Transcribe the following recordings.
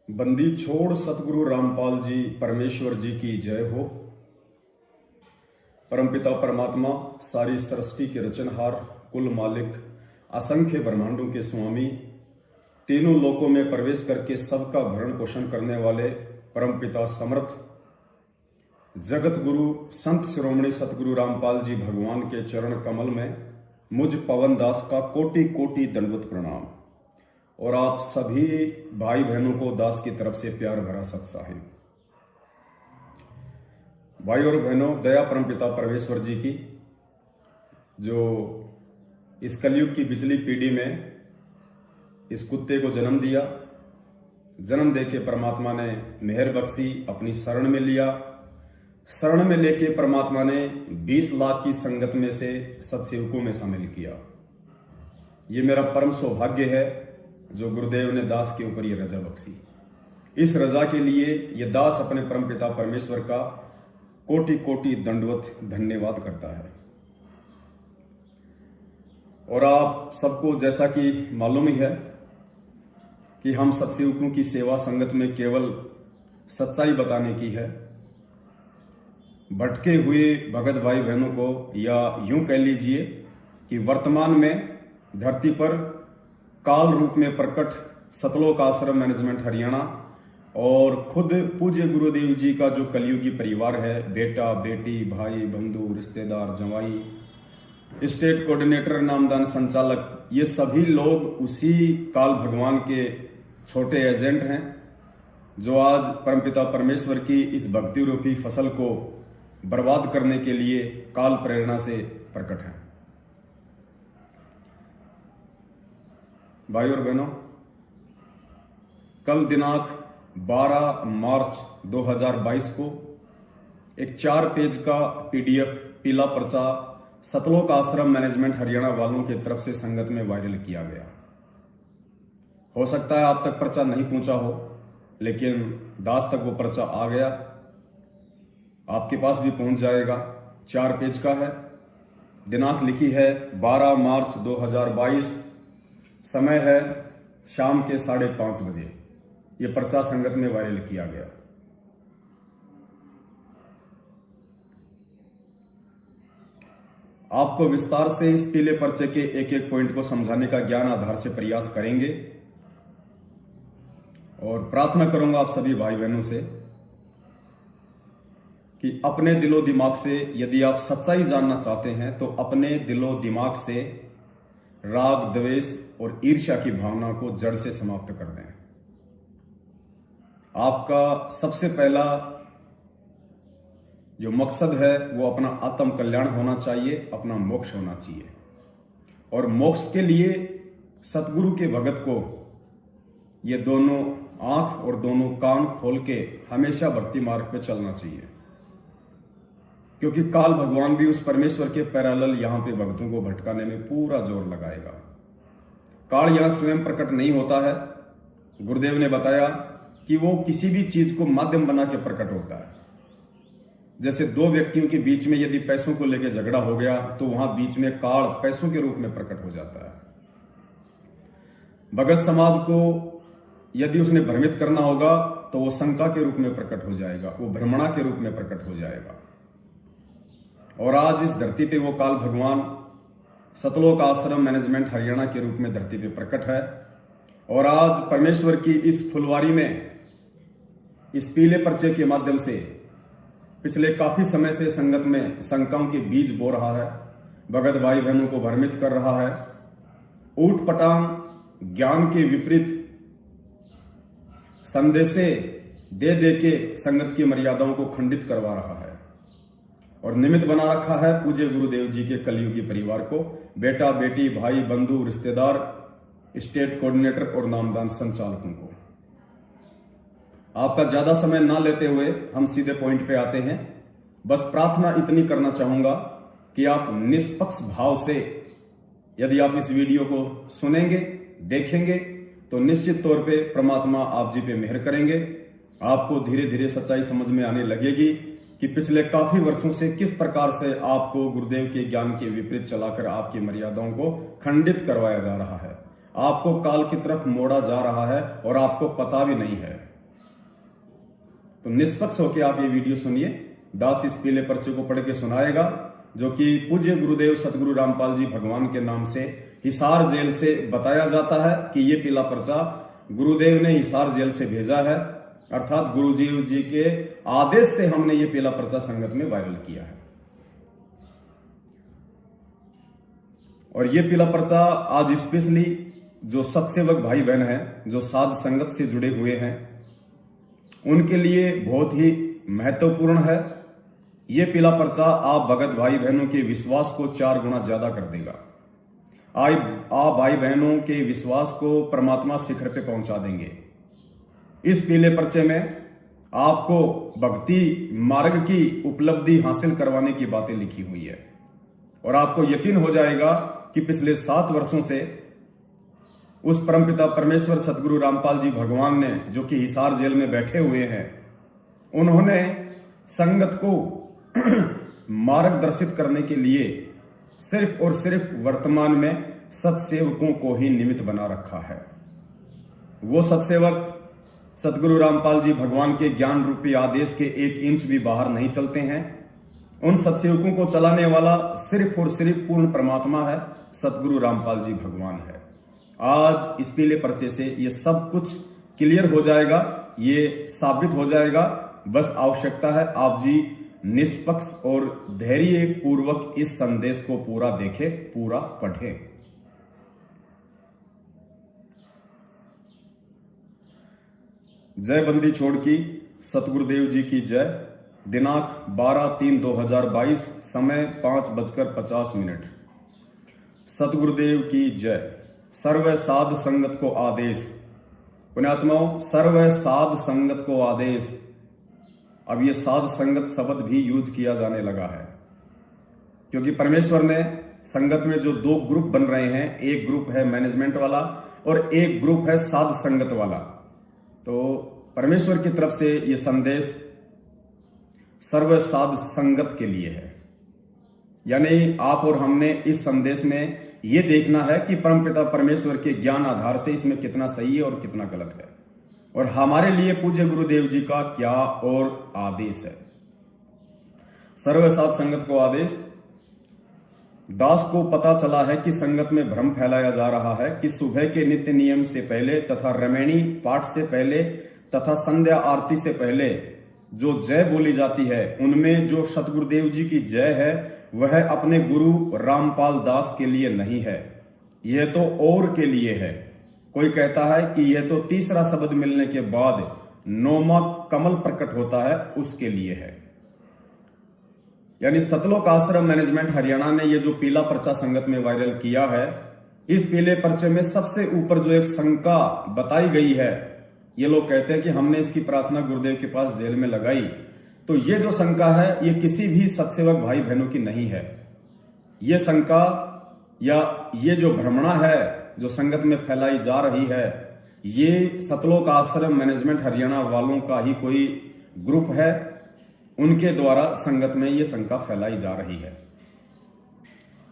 बंदी छोड़ सतगुरु रामपाल जी परमेश्वर जी की जय हो। परमपिता परमात्मा सारी सृष्टि के रचनहार, कुल मालिक, असंख्य ब्रह्मांडों के स्वामी, तीनों लोकों में प्रवेश करके सबका भरण पोषण करने वाले परमपिता समर्थ जगत गुरु संत शिरोमणि सतगुरु रामपाल जी भगवान के चरण कमल में मुझ पवन दास का कोटि कोटि दंडवत प्रणाम। और आप सभी भाई बहनों को दास की तरफ से प्यार भरा सत साहिब। भाई और बहनों, दया परमपिता परमेश्वर जी की, जो इस कलयुग की बिजली पीढ़ी में इस कुत्ते को जन्म दिया, जन्म देके परमात्मा ने मेहर बख्शी, अपनी शरण में लिया। शरण में लेके परमात्मा ने 20 लाख की संगत में से सत्सेवकों में शामिल किया। ये मेरा परम सौभाग्य है जो गुरुदेव ने दास के ऊपर ये रजा बख्शी। इस रजा के लिए ये दास अपने परमपिता परमेश्वर का कोटि कोटि दंडवत धन्यवाद करता है। और आप सबको जैसा कि मालूम ही है कि हम सत्सेवकों की सेवा संगत में केवल सच्चाई बताने की है। भटके हुए भगत भाई बहनों को, या यूं कह लीजिए कि वर्तमान में धरती पर काल रूप में प्रकट सतलोक आश्रम मैनेजमेंट हरियाणा और खुद पूज्य गुरुदेव जी का जो कलयुगी परिवार है, बेटा बेटी, भाई बंधु, रिश्तेदार, जवाई, स्टेट कोऑर्डिनेटर, नामदान संचालक, ये सभी लोग उसी काल भगवान के छोटे एजेंट हैं जो आज परमपिता परमेश्वर की इस भक्ति रूपी फसल को बर्बाद करने के लिए काल प्रेरणा से प्रकट है। भाई और बहनों, कल दिनांक 12 मार्च 2022 को एक 4 पेज का PDF पीला पर्चा सतलोक आश्रम मैनेजमेंट हरियाणा वालों की तरफ से संगत में वायरल किया गया। हो सकता है आप तक पर्चा नहीं पहुंचा हो, लेकिन दास तक वो पर्चा आ गया, आपके पास भी पहुंच जाएगा। 4 पेज का है, दिनांक लिखी है 12 मार्च 2022, समय है शाम के 5:30 बजे। यह पर्चा संगत में वायरल किया गया। आपको विस्तार से इस पीले पर्चे के एक एक पॉइंट को समझाने का ज्ञान आधार से प्रयास करेंगे और प्रार्थना करूंगा आप सभी भाई बहनों से कि अपने दिलो दिमाग से, यदि आप सच्चाई जानना चाहते हैं तो अपने दिलो दिमाग से राग, द्वेष और ईर्ष्या की भावना को जड़ से समाप्त कर दें। आपका सबसे पहला जो मकसद है वो अपना आत्म कल्याण होना चाहिए, अपना मोक्ष होना चाहिए। और मोक्ष के लिए सतगुरु के भगत को ये दोनों आंख और दोनों कान खोल के हमेशा भक्ति मार्ग पे चलना चाहिए, क्योंकि काल भगवान भी उस परमेश्वर के पैरेलल यहां पे भक्तों को भटकाने में पूरा जोर लगाएगा। काल यहां स्वयं प्रकट नहीं होता है। गुरुदेव ने बताया कि वो किसी भी चीज को माध्यम बना के प्रकट होता है। जैसे 2 व्यक्तियों के बीच में यदि पैसों को लेकर झगड़ा हो गया तो वहां बीच में काल पैसों के रूप में प्रकट हो जाता है। भगत समाज को यदि उसने भ्रमित करना होगा तो वो शंका के रूप में प्रकट हो जाएगा, वो भ्रमणा के रूप में प्रकट हो जाएगा। और आज इस धरती पे वो काल भगवान सतलोक आश्रम मैनेजमेंट हरियाणा के रूप में धरती पे प्रकट है। और आज परमेश्वर की इस फुलवारी में इस पीले पर्चे के माध्यम से पिछले काफी समय से संगत में शंकाओं के बीज बो रहा है, भगत भाई बहनों को भ्रमित कर रहा है, ऊट पटांग ज्ञान के विपरीत संदेशे दे दे के संगत की मर्यादाओं को खंडित करवा रहा है और निमित्त बना रखा है पूज्य गुरुदेव जी के कलयुगी परिवार को, बेटा बेटी, भाई बंधु, रिश्तेदार, स्टेट कोऑर्डिनेटर और नामदान संचालकों को। आपका ज्यादा समय ना लेते हुए हम सीधे पॉइंट पे आते हैं। बस प्रार्थना इतनी करना चाहूंगा कि आप निष्पक्ष भाव से यदि आप इस वीडियो को सुनेंगे, देखेंगे तो निश्चित तौर पे परमात्मा आप जी पे मेहर करेंगे। आपको धीरे धीरे सच्चाई समझ में आने लगेगी कि पिछले काफी वर्षों से किस प्रकार से आपको गुरुदेव के ज्ञान के विपरीत चलाकर आपकी मर्यादाओं को खंडित करवाया जा रहा है, आपको काल की तरफ मोड़ा जा रहा है और आपको पता भी नहीं है। तो निष्पक्ष होकर आप ये वीडियो सुनिए। दास इस पीले पर्चे को पढ़ के सुनाएगा, जो कि पूज्य गुरुदेव सतगुरु रामपाल जी भगवान के नाम से हिसार जेल से बताया जाता है कि ये पीला पर्चा गुरुदेव ने हिसार जेल से भेजा है, अर्थात गुरुदेव जी के आदेश से हमने ये पीला पर्चा संगत में वायरल किया है। और ये पीला पर्चा आज स्पेशली जो सत्सेवक भाई बहन हैं, जो साध संगत से जुड़े हुए हैं, उनके लिए बहुत ही महत्वपूर्ण है। ये पीला पर्चा आप भगत भाई बहनों के विश्वास को 4 गुना ज्यादा कर देगा। आप भाई बहनों के विश्वास को परमात्मा शिखर पे पहुंचा देंगे। इस पीले पर्चे में आपको भक्ति मार्ग की उपलब्धि हासिल करवाने की बातें लिखी हुई है और आपको यकीन हो जाएगा कि पिछले 7 वर्षों से उस परमपिता परमेश्वर सतगुरु रामपाल जी भगवान ने, जो कि हिसार जेल में बैठे हुए हैं, उन्होंने संगत को मार्गदर्शित करने के लिए सिर्फ और सिर्फ वर्तमान में सत्सेवकों को ही निमित्त बना रखा है। वो सत्सेवक सतगुरु रामपाल जी भगवान के ज्ञान रूपी आदेश के 1 इंच भी बाहर नहीं चलते हैं। उन सत्सेवकों को चलाने वाला सिर्फ और सिर्फ पूर्ण परमात्मा है, सतगुरु रामपाल जी भगवान है। आज इस पीले पर्चे से ये सब कुछ क्लियर हो जाएगा, ये साबित हो जाएगा। बस आवश्यकता है आप जी निष्पक्ष और धैर्य पूर्वक इस संदेश को पूरा देखें, पूरा पढ़ें। जय बंदी छोड़ की सतगुरुदेव जी की जय। दिनांक 12/3/2022, समय 5:50। सतगुरुदेव की जय। सर्व साध संगत को आदेश। पुण्यात्माओं, सर्व साध संगत को आदेश। अब ये साध संगत शब्द भी यूज किया जाने लगा है, क्योंकि परमेश्वर ने संगत में जो 2 ग्रुप बन रहे हैं, एक ग्रुप है मैनेजमेंट वाला और एक ग्रुप है साध संगत वाला। तो परमेश्वर की तरफ से ये संदेश सर्व साध संगत के लिए है। यानी आप और हमने इस संदेश में ये देखना है कि परमपिता परमेश्वर के ज्ञान आधार से इसमें कितना सही है और कितना गलत है, और हमारे लिए पूज्य गुरुदेव जी का क्या और आदेश है। सर्व साध संगत को आदेश। दास को पता चला है कि संगत में भ्रम फैलाया जा रहा है कि सुबह के नित्य नियम से पहले तथा रमैणी पाठ से पहले तथा संध्या आरती से पहले जो जय बोली जाती है, उनमें जो सतगुरुदेव जी की जय है वह अपने गुरु रामपाल दास के लिए नहीं है, यह तो और के लिए है। कोई कहता है कि यह तो तीसरा शब्द मिलने के बाद 9वां कमल प्रकट होता है, उसके लिए है। यानी सतलोक आश्रम मैनेजमेंट हरियाणा ने यह जो पीला पर्चा संगत में वायरल किया है, इस पीले पर्चे में सबसे ऊपर जो एक शंका बताई गई है, ये लोग कहते हैं कि हमने इसकी प्रार्थना गुरुदेव के पास जेल में लगाई। तो ये जो शंका है, ये किसी भी सत्सेवक भाई बहनों की नहीं है। ये शंका या ये जो भ्रमणा है जो संगत में फैलाई जा रही है, ये सतलोक आश्रम मैनेजमेंट हरियाणा वालों का ही कोई ग्रुप है, उनके द्वारा संगत में ये शंका फैलाई जा रही है।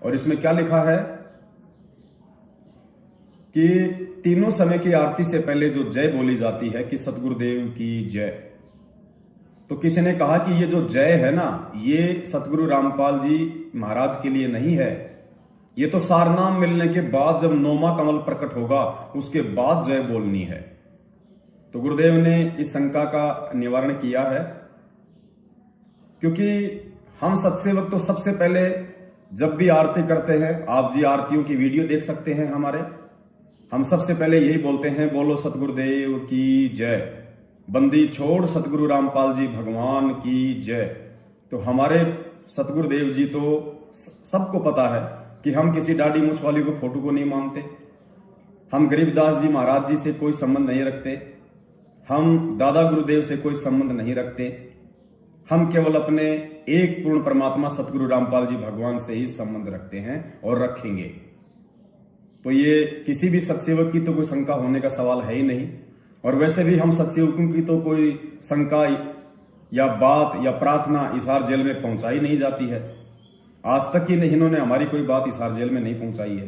और इसमें क्या लिखा है कि तीनों समय की आरती से पहले जो जय बोली जाती है कि सतगुरुदेव की जय, तो किसी ने कहा कि ये जो जय है ना, ये सतगुरु रामपाल जी महाराज के लिए नहीं है, ये तो सारनाम मिलने के बाद जब 9वां कमल प्रकट होगा उसके बाद जय बोलनी है। तो गुरुदेव ने इस शंका का निवारण किया है, क्योंकि हम सत्सेवक तो सबसे पहले जब भी आरती करते हैं, आप जी आरतियों की वीडियो देख सकते हैं हमारे, हम सबसे पहले यही बोलते हैं, बोलो सतगुरुदेव की जय, बंदी छोड़ सतगुरु रामपाल जी भगवान की जय। तो हमारे सतगुरुदेव जी तो सबको पता है कि हम किसी दाढ़ी मूछ वाली को फोटो को नहीं मानते, हम गरीबदास जी महाराज जी से कोई संबंध नहीं रखते, हम दादा गुरुदेव से कोई संबंध नहीं रखते, हम केवल अपने एक पूर्ण परमात्मा सतगुरु रामपाल जी भगवान से ही संबंध रखते हैं और रखेंगे। तो ये किसी भी सत्सेवक की तो कोई शंका होने का सवाल है ही नहीं। और वैसे भी हम सत्सेवकों की तो कोई शंका या बात या प्रार्थना हिसार जेल में पहुंचाई नहीं जाती है, आज तक ही नहीं इन्होंने हमारी कोई बात हिसार जेल में नहीं पहुंचाई है।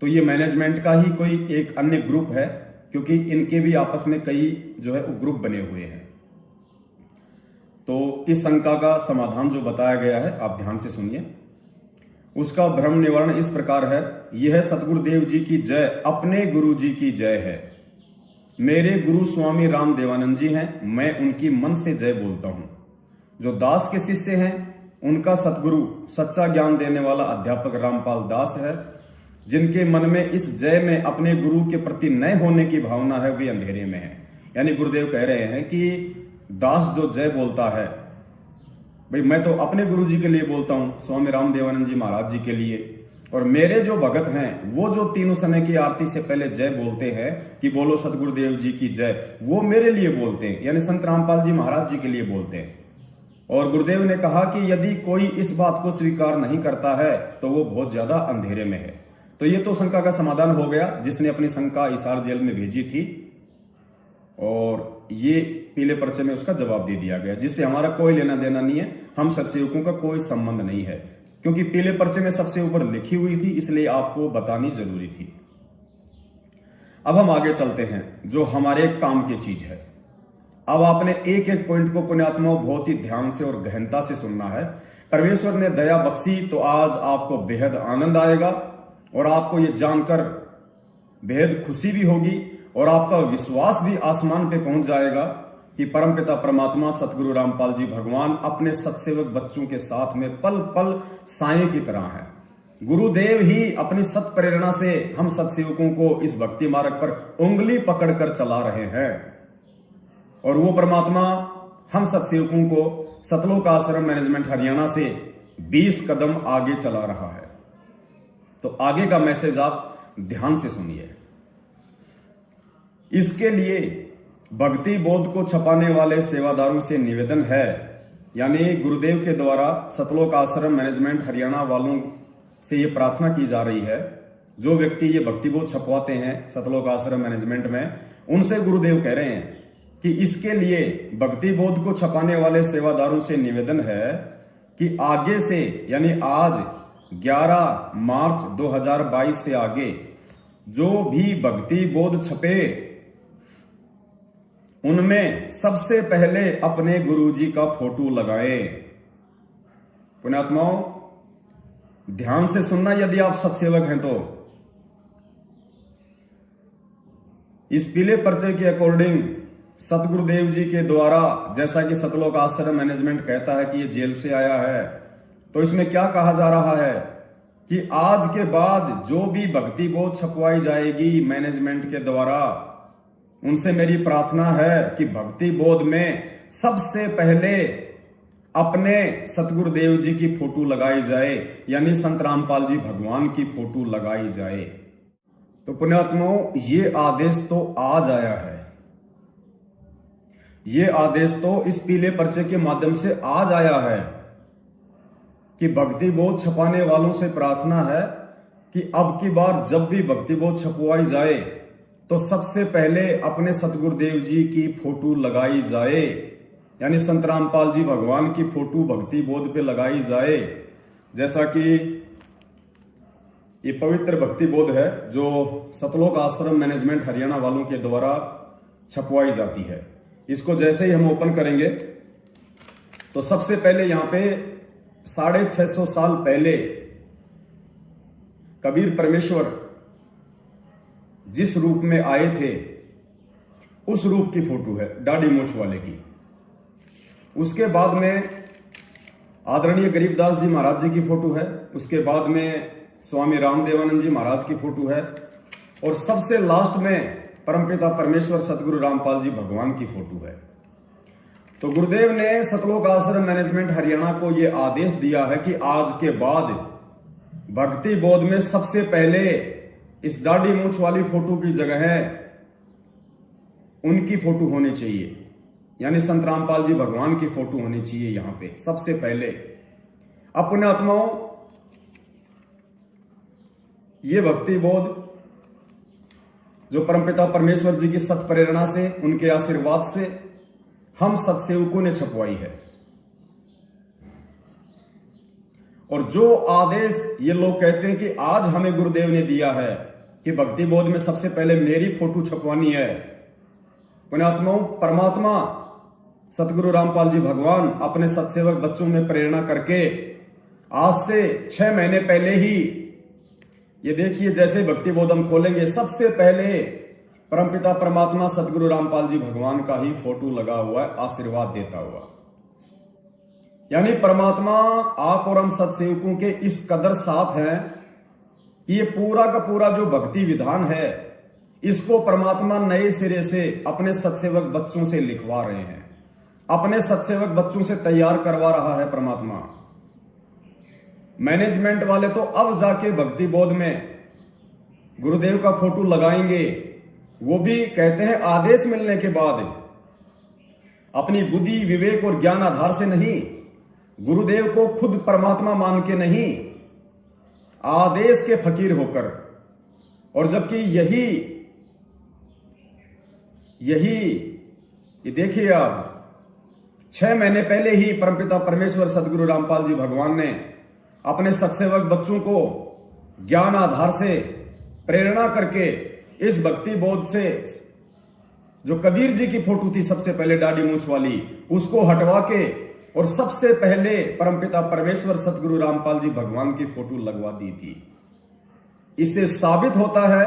तो ये मैनेजमेंट का ही कोई एक अन्य ग्रुप है, क्योंकि इनके भी आपस में कई जो है ग्रुप बने हुए हैं। तो इस शंका का समाधान जो बताया गया है आप ध्यान से सुनिए। उसका भ्रम निवारण इस प्रकार है, यह सतगुरुदेव जी की जय अपने गुरु जी की जय है। मेरे गुरु स्वामी राम देवानंद जी हैं, मैं उनकी मन से जय बोलता हूं। जो दास के शिष्य हैं उनका सतगुरु सच्चा ज्ञान देने वाला अध्यापक रामपाल दास है। जिनके मन में इस जय में अपने गुरु के प्रति नए होने की भावना है वे अंधेरे में है। यानी गुरुदेव कह रहे हैं कि दास जो जय बोलता है, भाई मैं तो अपने गुरु जी के लिए बोलता हूं, स्वामी राम देवानंद जी महाराज जी के लिए, और मेरे जो भगत हैं वो जो तीनों समय की आरती से पहले जय बोलते हैं कि बोलो सतगुरुदेव जी की जय, वो मेरे लिए बोलते हैं, यानी संत रामपाल जी महाराज जी के लिए बोलते हैं। और गुरुदेव ने कहा कि यदि कोई इस बात को स्वीकार नहीं करता है तो वो बहुत ज्यादा अंधेरे में है। तो ये तो शंका का समाधान हो गया, जिसने अपनी शंका हिसार जेल में भेजी थी और ये पीले पर्चे में उसका जवाब दे दिया गया, जिससे हमारा कोई लेना देना नहीं है, हम सत्सेवकों का कोई संबंध नहीं है, क्योंकि पीले पर्चे में सबसे ऊपर लिखी हुई थी, इसलिए आपको बतानी जरूरी थी। अब हम आगे चलते हैं जो हमारे काम की चीज है। अब आपने एक एक पॉइंट को पुण्यात्मा बहुत ही ध्यान से और गहनता से सुनना है। परमेश्वर ने दया बख्शी तो आज आपको बेहद आनंद आएगा और आपको ये जानकर बेहद खुशी भी होगी और आपका विश्वास भी आसमान पे पहुंच जाएगा कि परमपिता परमात्मा सतगुरु रामपाल जी भगवान अपने सत्सेवक बच्चों के साथ में पल पल साए की तरह है। गुरुदेव ही अपनी सत प्रेरणा से हम सत्सेवकों को इस भक्ति मार्ग पर उंगली पकड़कर चला रहे हैं और वो परमात्मा हम सत्सेवकों को सतलोक आश्रम मैनेजमेंट हरियाणा से 20 कदम आगे चला रहा है। तो आगे का मैसेज आप ध्यान से सुनिए। इसके लिए भक्ति बोध को छपाने वाले सेवादारों से निवेदन है, यानी गुरुदेव के द्वारा सतलोक आश्रम मैनेजमेंट हरियाणा वालों से ये प्रार्थना की जा रही है, जो व्यक्ति ये भक्ति बोध छपवाते हैं सतलोक आश्रम मैनेजमेंट में, उनसे गुरुदेव कह रहे हैं कि इसके लिए भक्ति बोध को छपाने वाले सेवादारों से निवेदन है कि आगे से यानी आज 11 मार्च 2022 से आगे जो भी भक्ति बोध छपे उनमें सबसे पहले अपने गुरुजी का फोटो लगाएं। पुण्यात्माओं ध्यान से सुनना, यदि आप सत्सेवक हैं तो इस पीले पर्चे के अकॉर्डिंग सतगुरुदेव जी के द्वारा, जैसा कि सतलोक आश्रम मैनेजमेंट कहता है कि ये जेल से आया है, तो इसमें क्या कहा जा रहा है कि आज के बाद जो भी भक्ति बोध छपवाई जाएगी मैनेजमेंट के द्वारा, उनसे मेरी प्रार्थना है कि भक्ति बोध में सबसे पहले अपने सतगुरुदेव जी की फोटो लगाई जाए, यानी संत रामपाल जी भगवान की फोटो लगाई जाए। तो पुण्यात्माओं ये आदेश तो आज आया है, ये आदेश तो इस पीले पर्चे के माध्यम से आज आया है कि भक्ति बोध छपाने वालों से प्रार्थना है कि अब की बार जब भी भक्ति बोध छपवाई जाए तो सबसे पहले अपने सतगुरुदेव जी की फोटो लगाई जाए, यानी संत रामपाल जी भगवान की फोटो भक्ति बोध पे लगाई जाए। जैसा कि ये पवित्र भक्ति बोध है जो सतलोक आश्रम मैनेजमेंट हरियाणा वालों के द्वारा छपवाई जाती है। इसको जैसे ही हम ओपन करेंगे तो सबसे पहले यहां पे 650 साल पहले कबीर परमेश्वर जिस रूप में आए थे उस रूप की फोटो है, दाढ़ी मूछ वाले की। उसके बाद में आदरणीय गरीबदास जी महाराज जी की फोटो है, उसके बाद में स्वामी राम देवानंद जी महाराज की फोटो है और सबसे लास्ट में परमपिता परमेश्वर सतगुरु रामपाल जी भगवान की फोटो है। तो गुरुदेव ने सतलोक आश्रम मैनेजमेंट हरियाणा को यह आदेश दिया है कि आज के बाद भक्ति बोध में सबसे पहले इस दाढ़ी मूछ वाली फोटो की जगह है उनकी फोटो होनी चाहिए, यानी संत रामपाल जी भगवान की फोटो होनी चाहिए यहां पे सबसे पहले। अब पुण्यात्माओं ये भक्ति बोध जो परमपिता परमेश्वर जी की सत प्रेरणा से, उनके आशीर्वाद से हम सत्सेवकों ने छपवाई है और जो आदेश ये लोग कहते हैं कि आज हमें गुरुदेव ने दिया है कि भक्ति बोध में सबसे पहले मेरी फोटो छपवानी है, पुण्यात्माओं परमात्मा सतगुरु रामपाल जी भगवान अपने सत्सेवक बच्चों में प्रेरणा करके आज से 6 महीने पहले ही, ये देखिए जैसे भक्ति बोध हम खोलेंगे, सबसे पहले परमपिता परमात्मा सतगुरु रामपाल जी भगवान का ही फोटो लगा हुआ है, आशीर्वाद देता हुआ। यानी परमात्मा आप और हम सत्सेवकों के इस कदर साथ हैं कि ये पूरा का पूरा जो भक्ति विधान है, इसको परमात्मा नए सिरे से अपने सत्सेवक बच्चों से लिखवा रहे हैं, अपने सत्सेवक बच्चों से तैयार करवा रहा है परमात्मा। मैनेजमेंट वाले तो अब जाके भक्ति बोध में गुरुदेव का फोटो लगाएंगे, वो भी कहते हैं आदेश मिलने के बाद, अपनी बुद्धि विवेक और ज्ञान आधार से नहीं, गुरुदेव को खुद परमात्मा मान के नहीं, आदेश के फकीर होकर। और जबकि यही ये देखिए आप, 6 महीने पहले ही परमपिता परमेश्वर सतगुरु रामपाल जी भगवान ने अपने सत्सेवक बच्चों को ज्ञान आधार से प्रेरणा करके इस भक्ति बोध से जो कबीर जी की फोटो थी सबसे पहले दाढ़ी मूंछ वाली, उसको हटवा के और सबसे पहले परमपिता परमेश्वर सतगुरु रामपाल जी भगवान की फोटो लगवा दी थी। इससे साबित होता है,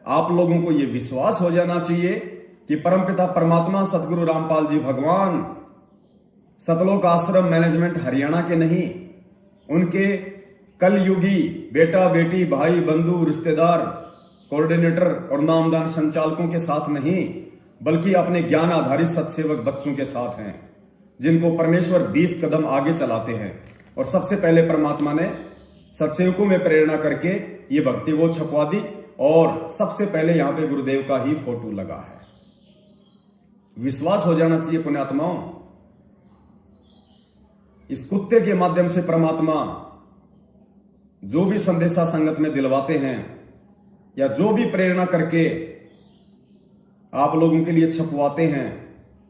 आप लोगों को यह विश्वास हो जाना चाहिए कि परमपिता परमात्मा सतगुरु रामपाल जी भगवान सतलोक आश्रम मैनेजमेंट हरियाणा के नहीं, उनके कलयुगी बेटा बेटी भाई बंधु रिश्तेदार कोऑर्डिनेटर और नामदान संचालकों के साथ नहीं, बल्कि अपने ज्ञान आधारित सत्सेवक बच्चों के साथ हैं, जिनको परमेश्वर 20 कदम आगे चलाते हैं। और सबसे पहले परमात्मा ने सत्सेवकों में प्रेरणा करके ये भक्ति वो छपवा दी, और सबसे पहले यहां पे गुरुदेव का ही फोटो लगा है। विश्वास हो जाना चाहिए पुण्यात्माओं, इस कुत्ते के माध्यम से परमात्मा जो भी संदेशा संगत में दिलवाते हैं या जो भी प्रेरणा करके आप लोगों के लिए छपवाते हैं,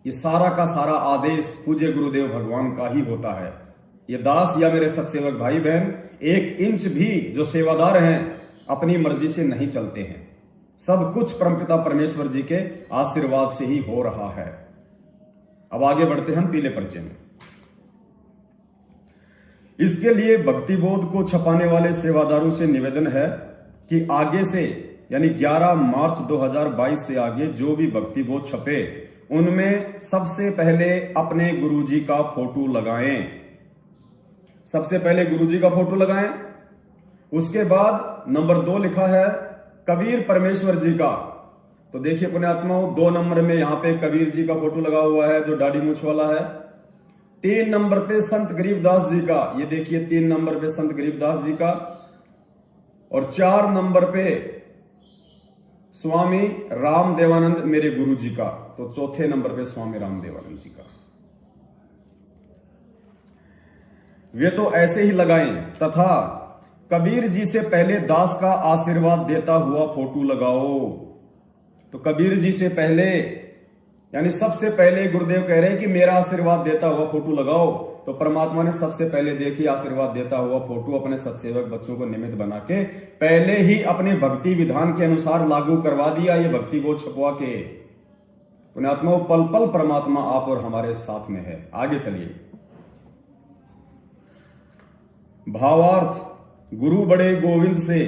ये सारा का सारा आदेश पूज्य गुरुदेव भगवान का ही होता है। ये दास या मेरे सत्सेवक भाई बहन 1 इंच भी जो सेवादार हैं अपनी मर्जी से नहीं चलते हैं, सब कुछ परमपिता परमेश्वर जी के आशीर्वाद से ही हो रहा है। अब आगे बढ़ते हैं हम पीले पर्चे में। इसके लिए भक्ति बोध को छपाने वाले सेवादारों से निवेदन है कि आगे से यानी 11 मार्च 2022 से आगे जो भी भक्ति बोध छपे, उनमें सबसे पहले अपने गुरुजी का फोटो लगाएं। सबसे पहले गुरुजी का फोटो लगाएं। उसके बाद नंबर 2 लिखा है कबीर परमेश्वर जी का, तो देखिए पुण्यात्माओं 2 नंबर में यहां पे कबीर जी का फोटो लगा हुआ है जो दाढ़ी मूंछ वाला है। 3 नंबर पे संत गरीबदास जी का, ये देखिए 3 नंबर पे संत गरीबदास जी का, और 4 नंबर पे स्वामी राम देवानंद मेरे गुरु जी का, तो चौथे नंबर पे स्वामी राम देवानंद जी का। वे तो ऐसे ही लगाएं, तथा कबीर जी से पहले दास का आशीर्वाद देता हुआ फोटो लगाओ। तो कबीर जी से पहले यानी सबसे पहले गुरुदेव कह रहे हैं कि मेरा आशीर्वाद देता हुआ फोटो लगाओ, तो परमात्मा ने सबसे पहले देखिए आशीर्वाद देता हुआ फोटो अपने सत्सेवक बच्चों को निमित्त बना के पहले ही अपने भक्ति विधान के अनुसार लागू करवा दिया। ये भक्ति बोध छपवा के पुण्यात्माओं पल पल परमात्मा आप और हमारे साथ में है। आगे चलिए। भावार्थ, गुरु बड़े गोविंद से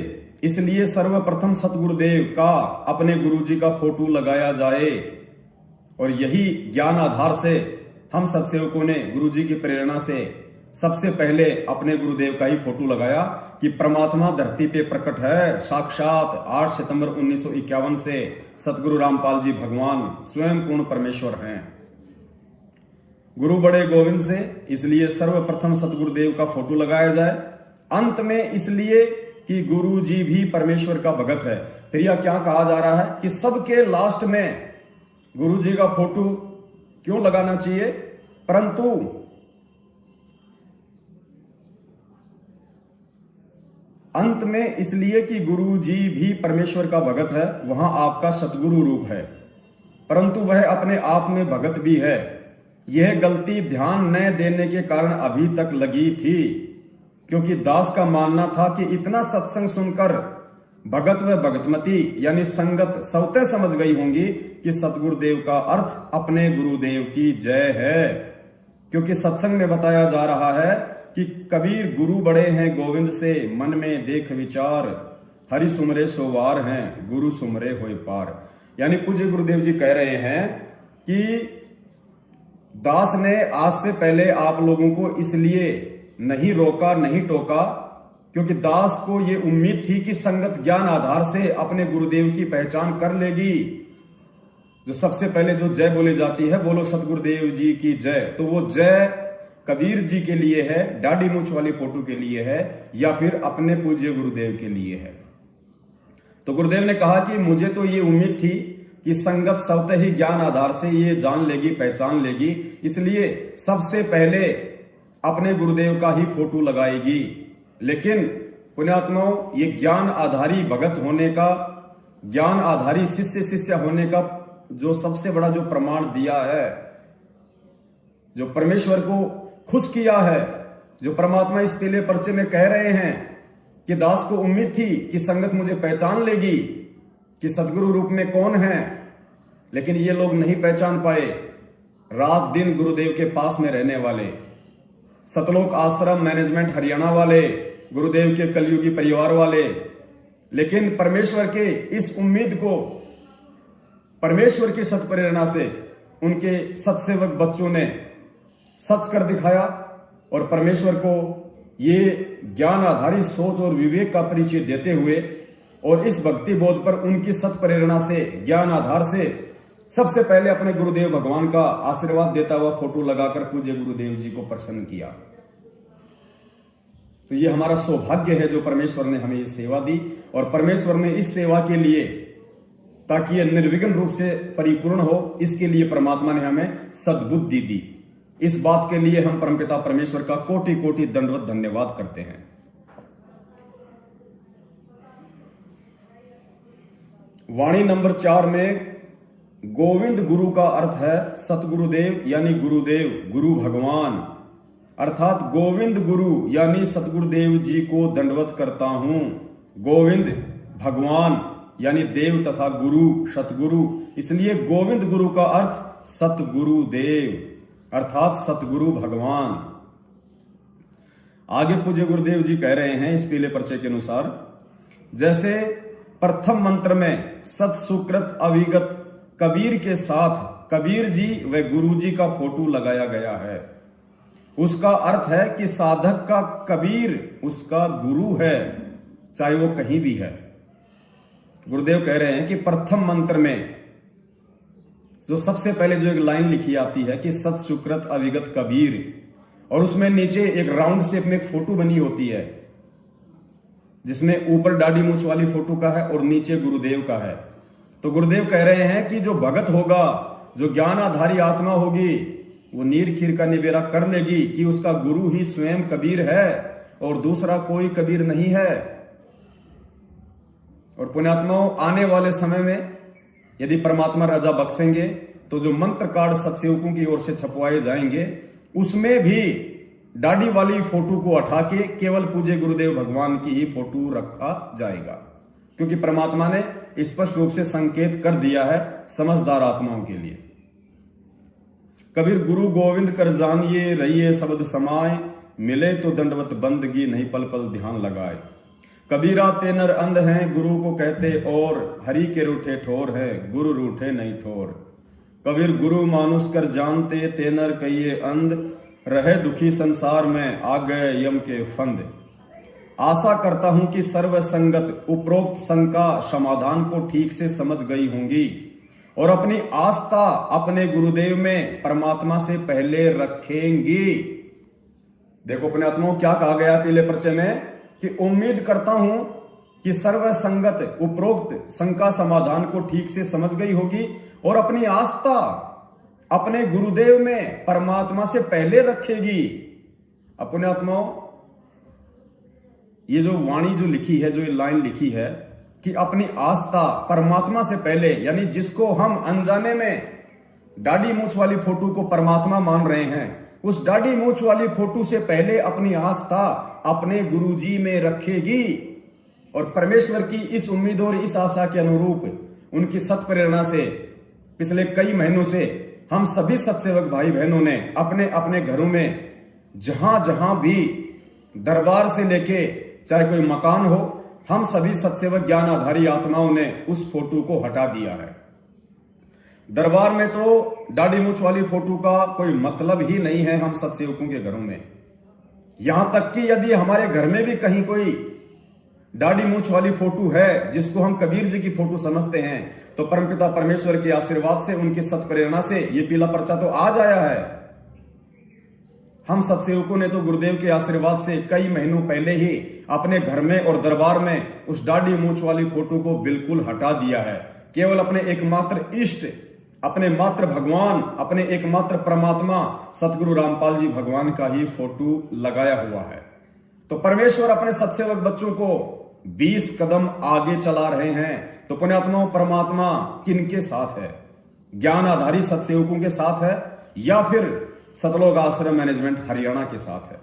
इसलिए सर्वप्रथम सतगुरुदेव का अपने गुरु जी का फोटो लगाया जाए, और यही ज्ञान आधार से हम सत्सेवकों ने गुरु जी की प्रेरणा से सबसे पहले अपने गुरुदेव का ही फोटो लगाया कि परमात्मा धरती पे प्रकट है। साक्षात 8 सितंबर 1951 से सतगुरु रामपाल जी भगवान स्वयं पूर्ण परमेश्वर हैं। गुरु बड़े गोविंद से इसलिए सर्वप्रथम सतगुरुदेव का फोटो लगाया जाए। अंत में इसलिए कि गुरु जी भी परमेश्वर का भगत है। फिर यह क्या कहा जा रहा है कि सबके लास्ट में गुरु जी का फोटो क्यों लगाना चाहिए, परंतु अंत में इसलिए कि गुरु जी भी परमेश्वर का भगत है। वहां आपका सतगुरु रूप है, परंतु वह अपने आप में भगत भी है। यह गलती ध्यान न देने के कारण अभी तक लगी थी, क्योंकि दास का मानना था कि इतना सत्संग सुनकर भगत व भगतमती यानी संगत स्वतः समझ गई होंगी कि सतगुरुदेव का अर्थ अपने गुरुदेव की जय है। क्योंकि सत्संग में बताया जा रहा है कि कबीर गुरु बड़े हैं गोविंद से, मन में देख विचार, हरि सुमरे सोवार हैं, गुरु सुमरे होए पार। यानी पूज्य गुरुदेव जी कह रहे हैं कि दास ने आज से पहले आप लोगों को इसलिए नहीं रोका, नहीं टोका, क्योंकि दास को ये उम्मीद थी कि संगत ज्ञान आधार से अपने गुरुदेव की पहचान कर लेगी। जो सबसे पहले जो जय बोली जाती है, बोलो सतगुरुदेव जी की जय, तो वो जय कबीर जी के लिए है, दाढ़ी मूछ वाली फोटो के लिए है, या फिर अपने पूज्य गुरुदेव के लिए है। तो गुरुदेव ने कहा कि मुझे तो ये उम्मीद थी कि संगत स्वतः ही ज्ञान आधार से ये जान लेगी, पहचान लेगी, इसलिए सबसे पहले अपने गुरुदेव का ही फोटो लगाएगी। लेकिन पुण्यात्माओं, ये ज्ञान आधारी भगत होने का, ज्ञान आधारी शिष्य होने का जो सबसे बड़ा जो प्रमाण दिया है, जो परमेश्वर को खुश किया है, जो परमात्मा इस पीले पर्चे में कह रहे हैं कि दास को उम्मीद थी कि संगत मुझे पहचान लेगी कि सदगुरु रूप में कौन है, लेकिन ये लोग नहीं पहचान पाए। रात दिन गुरुदेव के पास में रहने वाले, सतलोक आश्रम मैनेजमेंट हरियाणा वाले, गुरुदेव के कलयुगी परिवार वाले, लेकिन परमेश्वर के इस उम्मीद को, परमेश्वर की सत प्रेरणा से उनके सत्सेवक बच्चों ने सच कर दिखाया और परमेश्वर को ये ज्ञान आधारित सोच और विवेक का परिचय देते हुए और इस भक्ति बोध पर उनकी सत प्रेरणा से, ज्ञान आधार से सबसे पहले अपने गुरुदेव भगवान का आशीर्वाद देता हुआ फोटो लगाकर पूज्य गुरुदेव जी को प्रसन्न किया। तो ये हमारा सौभाग्य है जो परमेश्वर ने हमें ये सेवा दी, और परमेश्वर ने इस सेवा के लिए, ताकि ये निर्विघ्न रूप से परिपूर्ण हो, इसके लिए परमात्मा ने हमें सद्बुद्धि दी। इस बात के लिए हम परमपिता परमेश्वर का कोटि कोटि दंडवत धन्यवाद करते हैं। वाणी नंबर 4 में गोविंद गुरु का अर्थ है सतगुरुदेव यानी गुरुदेव, गुरु भगवान, अर्थात गोविंद गुरु यानी सतगुरुदेव जी को दंडवत करता हूं। गोविंद भगवान यानी देव तथा गुरु सतगुरु, इसलिए गोविंद गुरु का अर्थ सतगुरुदेव अर्थात सतगुरु भगवान। आगे पूज्य गुरुदेव जी कह रहे हैं इस पीले पर्चे के अनुसार, जैसे प्रथम मंत्र में सत सुकृत अविगत कबीर के साथ कबीर जी व गुरु जी का फोटो लगाया गया है, उसका अर्थ है कि साधक का कबीर उसका गुरु है, चाहे वो कहीं भी है। गुरुदेव कह रहे हैं कि प्रथम मंत्र में जो सबसे पहले जो एक लाइन लिखी आती है कि सत सुकृत अविगत कबीर, और उसमें नीचे एक राउंड शेप में एक फोटो बनी होती है, जिसमें ऊपर दाढ़ी मूछ वाली फोटो का है और नीचे गुरुदेव का है। तो गुरुदेव कह रहे हैं कि जो भगत होगा, जो ज्ञान आधारी आत्मा होगी, वो नीर खीर का निबेरा कर लेगी कि उसका गुरु ही स्वयं कबीर है और दूसरा कोई कबीर नहीं है। और पुण्यात्माओं, आने वाले समय में यदि परमात्मा राजा बख्शेंगे तो जो मंत्र कार्ड सत्सेवकों की ओर से छपवाए जाएंगे, उसमें भी दाढ़ी वाली फोटो को हटा के केवल पूज्य गुरुदेव भगवान की ही फोटो रखा जाएगा, क्योंकि परमात्मा ने स्पष्ट रूप से संकेत कर दिया है समझदार आत्माओं के लिए। कबीर गुरु गोविंद कर जानिए रहिए शब्द समाए, मिले तो दंडवत बंदगी नहीं पल पल ध्यान लगाए। कबीरा तेनर अंध हैं गुरु को कहते और, हरि के रूठे ठोर है गुरु रूठे नहीं ठोर। कबीर गुरु मानुष कर जानते तेनर कहिए अंध, रहे दुखी संसार में आ गए यम के फंद। आशा करता हूं कि सर्व संगत उपरोक्त शंका समाधान को ठीक से समझ गई होंगी और अपनी आस्था अपने गुरुदेव में परमात्मा से पहले रखेंगी। देखो अपने आत्माओं, क्या कहा गया पीले पर्चे में कि उम्मीद करता हूं कि सर्व संगत उपरोक्त शंका समाधान को ठीक से समझ गई होगी और अपनी आस्था अपने गुरुदेव में परमात्मा से पहले रखेगी। अपने आत्माओं, ये जो वाणी जो लिखी है, जो ये लाइन लिखी है कि अपनी आस्था परमात्मा से पहले, यानी जिसको हम अनजाने में दाढ़ी मूछ वाली फोटो को परमात्मा मान रहे हैं, उस दाढ़ी मूछ वाली फोटो से पहले अपनी आस्था अपने गुरुजी में रखेगी। और परमेश्वर की इस उम्मीद और इस आशा के अनुरूप उनकी सत प्रेरणा से पिछले कई महीनों से हम सभी सत्सेवक भाई बहनों ने अपने अपने घरों में जहां जहां भी दरबार से लेके चाहे कोई मकान हो, हम सभी सत्सेवक ज्ञान आधारी आत्माओं ने उस फोटो को हटा दिया है। दरबार में तो दाढ़ी मूछ वाली फोटो का कोई मतलब ही नहीं है हम सत्सेवकों के घरों में। यहां तक कि यदि हमारे घर में भी कहीं कोई दाढ़ी मूछ वाली फोटो है जिसको हम कबीर जी की फोटो समझते हैं, तो परमपिता परमेश्वर के आशीर्वाद से, उनकी सत प्रेरणा से ये पीला पर्चा तो आज आया है। हम सत्सेवकों ने तो गुरुदेव के आशीर्वाद से कई महीनों पहले ही अपने घर में और दरबार में उस दाढ़ी मूछ वाली फोटो को बिल्कुल हटा दिया है। केवल अपने एकमात्र इष्ट, अपने मात्र भगवान, अपने एकमात्र परमात्मा सतगुरु रामपाल जी भगवान का ही फोटो लगाया हुआ है। तो परमेश्वर अपने सत्सेवक बच्चों को 20 कदम आगे चला रहे हैं। तो पुण्यात्माओं, परमात्मा किनके साथ है? ज्ञान आधारी सत्सेवकों के साथ है या फिर सतलोक आश्रम मैनेजमेंट हरियाणा के साथ है?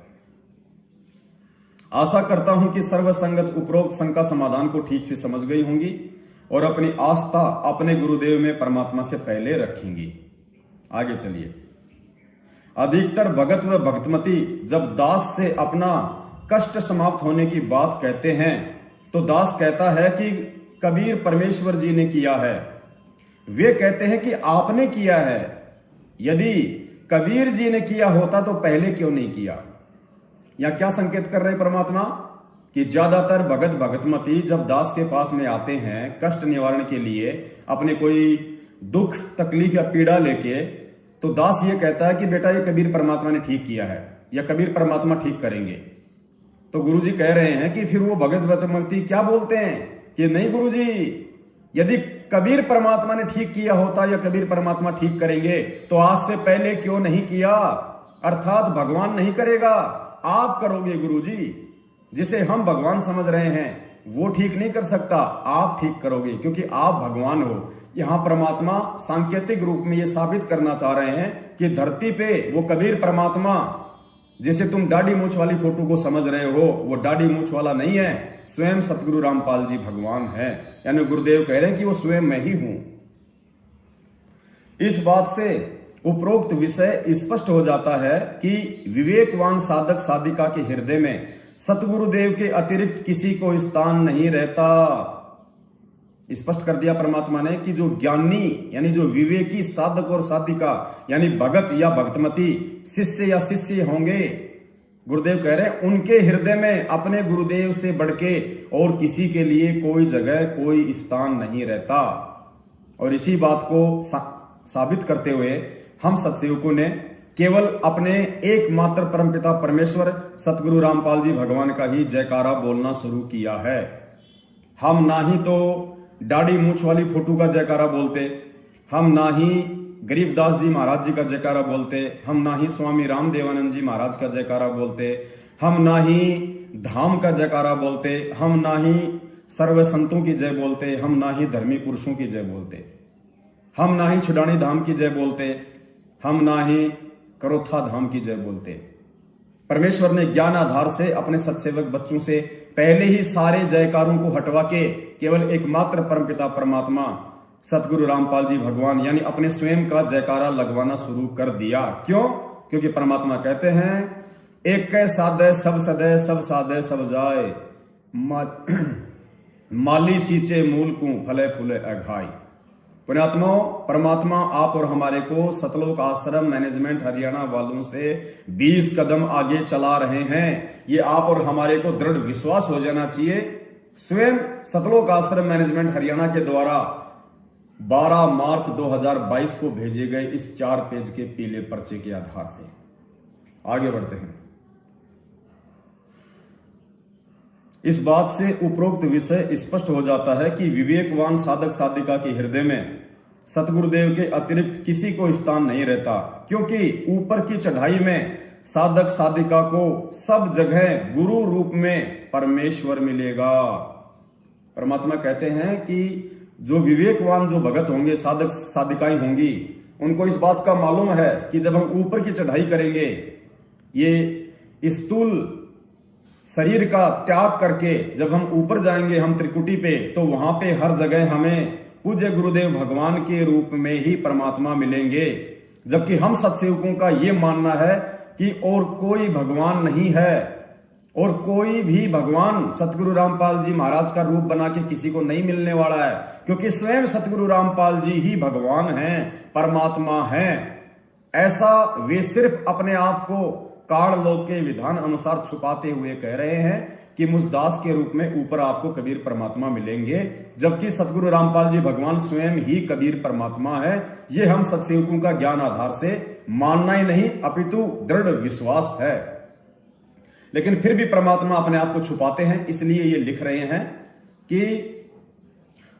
आशा करता हूं कि सर्वसंगत उपरोक्त शंका समाधान को ठीक से समझ गई होंगी और अपनी आस्था अपने गुरुदेव में परमात्मा से पहले रखेंगी। आगे चलिए। अधिकतर भगत व भक्तमती जब दास से अपना कष्ट समाप्त होने की बात कहते हैं तो दास कहता है कि कबीर परमेश्वर जी ने किया है। वे कहते हैं कि आपने किया है। यदि कबीर जी ने किया होता तो पहले क्यों नहीं किया? या क्या संकेत कर रहे परमात्मा कि ज्यादातर भगत भगतमती जब दास के पास में आते हैं कष्ट निवारण के लिए, अपने कोई दुख तकलीफ या पीड़ा लेके, तो दास ये कहता है कि बेटा ये कबीर परमात्मा ने ठीक किया है या कबीर परमात्मा ठीक करेंगे। तो गुरुजी कह रहे हैं कि फिर वो भगत भगतमती क्या बोलते हैं कि नहीं गुरुजी, यदि कबीर परमात्मा ने ठीक किया होता या कबीर परमात्मा ठीक करेंगे तो आज से पहले क्यों नहीं किया? अर्थात भगवान नहीं करेगा, आप करोगे गुरुजी। जिसे हम भगवान समझ रहे हैं वो ठीक नहीं कर सकता, आप ठीक करोगे क्योंकि आप भगवान हो। यहां परमात्मा सांकेतिक रूप में ये साबित करना चाह रहे हैं कि धरती पे वो कबीर परमात्मा जिसे तुम दाढ़ी मूछ वाली फोटो को समझ रहे हो, वो दाढ़ी मूछ वाला नहीं है, स्वयं सतगुरु रामपाल जी भगवान है। यानी गुरुदेव कह रहे हैं कि वो स्वयं मैं ही हूं। इस बात से उपरोक्त विषय स्पष्ट हो जाता है कि विवेकवान साधक साधिका के हृदय में सतगुरुदेव के अतिरिक्त किसी को स्थान नहीं रहता। स्पष्ट कर दिया परमात्मा ने कि जो ज्ञानी यानी जो विवेकी साधक और साधिका यानी भगत या भक्तमती शिष्य या शिष्य होंगे, गुरुदेव कह रहे हैं उनके हृदय में अपने गुरुदेव से बढ़ के और किसी के लिए कोई जगह कोई स्थान नहीं रहता। और इसी बात को साबित करते हुए हम सत्सेवकों ने केवल अपने एकमात्र परमपिता परमेश्वर सतगुरु रामपाल जी भगवान का ही जयकारा बोलना शुरू किया है। हम ना ही तो दाढ़ी मूछ वाली फोटो का जयकारा बोलते, हम ना ही गरीबदास जी महाराज जी का जयकारा बोलते, हम ना ही स्वामी रामदेवानंद जी महाराज का जयकारा बोलते, हम ना ही धाम का जयकारा बोलते, हम ना ही सर्व संतों की जय बोलते, हम ना ही धर्मी पुरुषों की जय बोलते, हम ना ही छुडानी धाम की जय बोलते, हम ना ही करोथा धाम की जय बोलते। परमेश्वर ने ज्ञान आधार से अपने सत्सेवक बच्चों से पहले ही सारे जयकारों को हटवा के केवल एकमात्र परमपिता परमात्मा सतगुरु रामपाल जी भगवान यानी अपने स्वयं का जयकारा लगवाना शुरू कर दिया। क्यों? क्योंकि परमात्मा कहते हैं एक कै साधे सब सदे सब साधे सब जाए, माली सींचे मूल को फले फूले अघाई। पुण्यात्माओं, परमात्मा आप और हमारे को सतलोक आश्रम मैनेजमेंट हरियाणा वालों से 20 कदम आगे चला रहे हैं। ये आप और हमारे को दृढ़ विश्वास हो जाना चाहिए। स्वयं सतलोक आश्रम मैनेजमेंट हरियाणा के द्वारा 12 मार्च 2022 को भेजे गए इस 4 पेज के पीले पर्चे के आधार से आगे बढ़ते हैं। इस बात से उपरोक्त विषय स्पष्ट हो जाता है कि विवेकवान साधक साधिका के हृदय में सतगुरुदेव के अतिरिक्त किसी को स्थान नहीं रहता, क्योंकि ऊपर की चढ़ाई में साधक साधिका को सब जगह गुरु रूप में परमेश्वर मिलेगा। परमात्मा कहते हैं कि जो विवेकवान जो भगत होंगे, साधक साधिकाएं होंगी, उनको इस बात का मालूम है कि जब हम ऊपर की चढ़ाई करेंगे, ये स्थूल शरीर का त्याग करके जब हम ऊपर जाएंगे, हम त्रिकुटी पे, तो वहां पे हर जगह हमें पूज्य गुरुदेव भगवान के रूप में ही परमात्मा मिलेंगे। जबकि हम सत्सेवकों का ये मानना है कि और कोई भगवान नहीं है, और कोई भी भगवान सतगुरु रामपाल जी महाराज का रूप बना के किसी को नहीं मिलने वाला है, क्योंकि स्वयं सतगुरु रामपाल जी ही भगवान हैं, परमात्मा हैं। ऐसा वे सिर्फ अपने आप को काल लोक के विधान अनुसार छुपाते हुए कह रहे हैं कि मुझ दास के रूप में ऊपर आपको कबीर परमात्मा मिलेंगे, जबकि सतगुरु रामपाल जी भगवान स्वयं ही कबीर परमात्मा है। ये हम सत्सेवकों का ज्ञान आधार से मानना ही नहीं, अपितु दृढ़ विश्वास है। लेकिन फिर भी परमात्मा अपने आप को छुपाते हैं, इसलिए ये लिख रहे हैं कि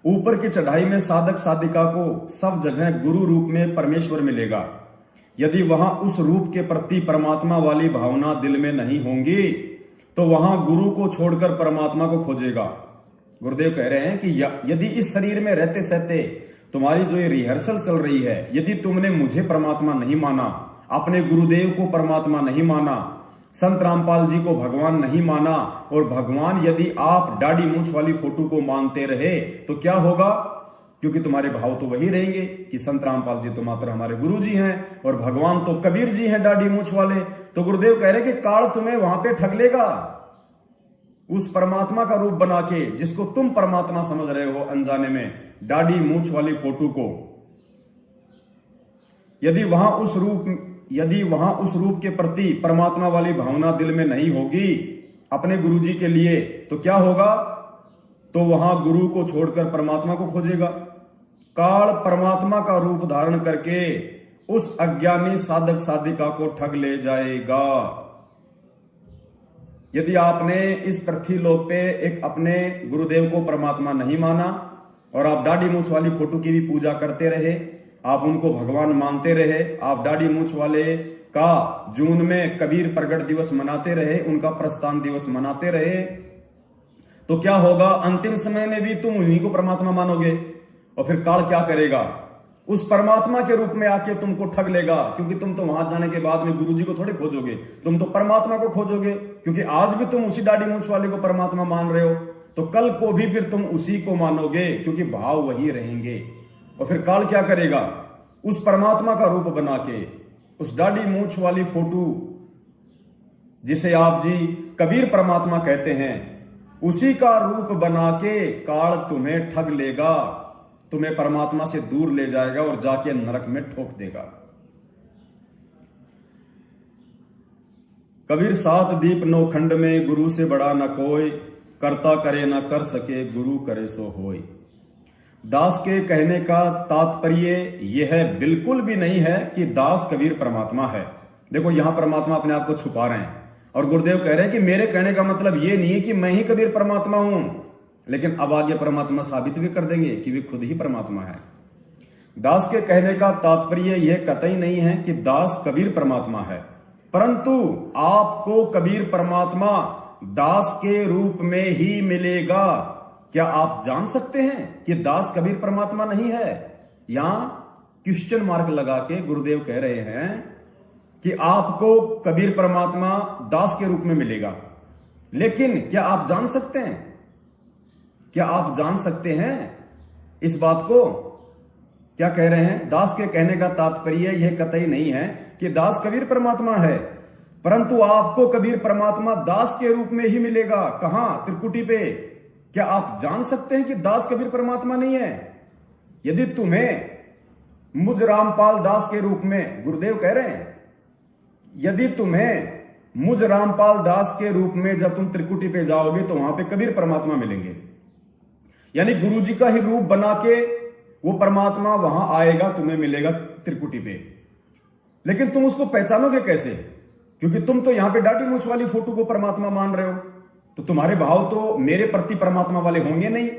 ऊपर की चढ़ाई में साधक साधिका को सब जगह गुरु रूप में परमेश्वर मिलेगा। यदि वहां उस रूप के प्रति परमात्मा वाली भावना दिल में नहीं होंगी तो वहां गुरु को छोड़कर परमात्मा को खोजेगा। गुरुदेव कह रहे हैं कि यदि इस शरीर में रहते सहते तुम्हारी जो ये रिहर्सल चल रही है, यदि तुमने मुझे परमात्मा नहीं माना, अपने गुरुदेव को परमात्मा नहीं माना, संत रामपाल जी को भगवान नहीं माना, और भगवान यदि आप दाढ़ी मूंछ वाली फोटो को मानते रहे तो क्या होगा? क्योंकि तुम्हारे भाव तो वही रहेंगे कि संत रामपाल जी तो मात्र हमारे गुरु जी हैं और भगवान तो कबीर जी हैं दाढ़ी मूंछ वाले। तो गुरुदेव कह रहे कि काल तुम्हें वहां पे ठग लेगा। उस परमात्मा का रूप बना के, जिसको तुम परमात्मा समझ रहे हो अनजाने में, दाढ़ी मूंछ वाली फोटो को, यदि वहां उस रूप के प्रति परमात्मा वाली भावना दिल में नहीं होगी अपने गुरु जी के लिए, तो क्या होगा? तो वहां गुरु को छोड़कर परमात्मा को खोजेगा। काल परमात्मा का रूप धारण करके उस अज्ञानी साधक साधिका को ठग ले जाएगा। यदि आपने इस पृथ्वी लोक पे एक अपने गुरुदेव को परमात्मा नहीं माना और आप दाढ़ी मूंछ वाली फोटो की भी पूजा करते रहे, आप उनको भगवान मानते रहे, आप दाढ़ी मूंछ वाले का जून में कबीर प्रगट दिवस मनाते रहे, उनका प्रस्थान दिवस मनाते रहे, तो क्या होगा? अंतिम समय में भी तुम उन्हीं को परमात्मा मानोगे। और फिर काल क्या करेगा? उस परमात्मा के रूप में आके तुमको ठग लेगा, क्योंकि तुम तो वहां जाने के बाद में गुरु जी को थोड़े खोजोगे, तुम तो परमात्मा को खोजोगे। क्योंकि आज भी तुम उसी दाढ़ी मूंछ वाले को परमात्मा मान रहे हो, तो कल को भी फिर तुम उसी को मानोगे, क्योंकि भाव वही रहेंगे। और फिर काल क्या करेगा? उस परमात्मा का रूप बना के उस दाढ़ी मूंछ वाली फोटो, जिसे आप जी कबीर परमात्मा कहते हैं, उसी का रूप बना के काल तुम्हें ठग लेगा, तुम्हें परमात्मा से दूर ले जाएगा और जाके नरक में ठोक देगा। कबीर सात दीप नौ खंड में, गुरु से बड़ा न कोई, करता करे न कर सके, गुरु करे सो होय। दास के कहने का तात्पर्य यह है, बिल्कुल भी नहीं है कि दास कबीर परमात्मा है। देखो यहां परमात्मा अपने आप को छुपा रहे हैं और गुरुदेव कह रहे हैं कि मेरे कहने का मतलब ये नहीं है कि मैं ही कबीर परमात्मा हूं, लेकिन अब आगे परमात्मा साबित भी कर देंगे कि वे खुद ही परमात्मा है। दास के कहने का तात्पर्य यह कतई नहीं है कि दास कबीर परमात्मा है, परंतु आपको कबीर परमात्मा दास के रूप में ही मिलेगा। क्या आप जान सकते हैं कि दास कबीर परमात्मा नहीं है? यहां क्वेश्चन मार्क लगा के गुरुदेव कह रहे हैं कि आपको कबीर परमात्मा दास के रूप में मिलेगा। लेकिन क्या आप जान सकते हैं? क्या आप जान सकते हैं इस बात को? क्या कह रहे हैं? दास के कहने का तात्पर्य यह कतई नहीं है कि दास कबीर परमात्मा है, परंतु आपको कबीर परमात्मा दास के रूप में ही मिलेगा। कहां? त्रिकुटी पे। क्या आप जान सकते हैं कि दास कबीर परमात्मा नहीं है? यदि तुम्हें मुझ रामपाल दास के रूप में, गुरुदेव कह रहे हैं, यदि तुम्हें मुझ रामपाल दास के रूप में जब तुम त्रिकुटी पे जाओगे तो वहां पे कबीर परमात्मा मिलेंगे। यानी गुरु जी का ही रूप बना के वो परमात्मा वहां आएगा, तुम्हें मिलेगा त्रिकुटी पे। लेकिन तुम उसको पहचानोगे कैसे? क्योंकि तुम तो यहां पे दाढ़ी मूंछ वाली फोटो को परमात्मा मान रहे हो, तो तुम्हारे भाव तो मेरे प्रति परमात्मा वाले होंगे नहीं।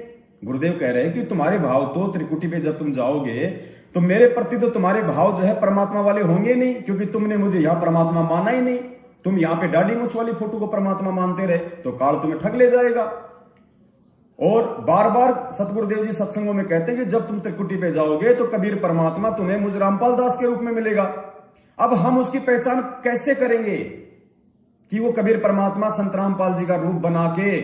गुरुदेव कह रहे हैं कि तुम्हारे भाव तो त्रिकुटी पे जब तुम जाओगे तो मेरे प्रति तो तुम्हारे भाव जो है परमात्मा वाले होंगे नहीं, क्योंकि तुमने मुझे यहां परमात्मा माना ही नहीं। तुम यहां पे दाढ़ी मूंछ वाली फोटो को परमात्मा मानते रहे तो काल तुम्हें ठग ले जाएगा। और बार बार सतगुरुदेव जी सत्संगों में कहते हैं कि जब तुम त्रिकुटी पे जाओगे तो कबीर परमात्मा तुम्हें मुझ रामपाल दास के रूप में मिलेगा। अब हम उसकी पहचान कैसे करेंगे? कि वो कबीर परमात्मा संत रामपाल जी का रूप बना के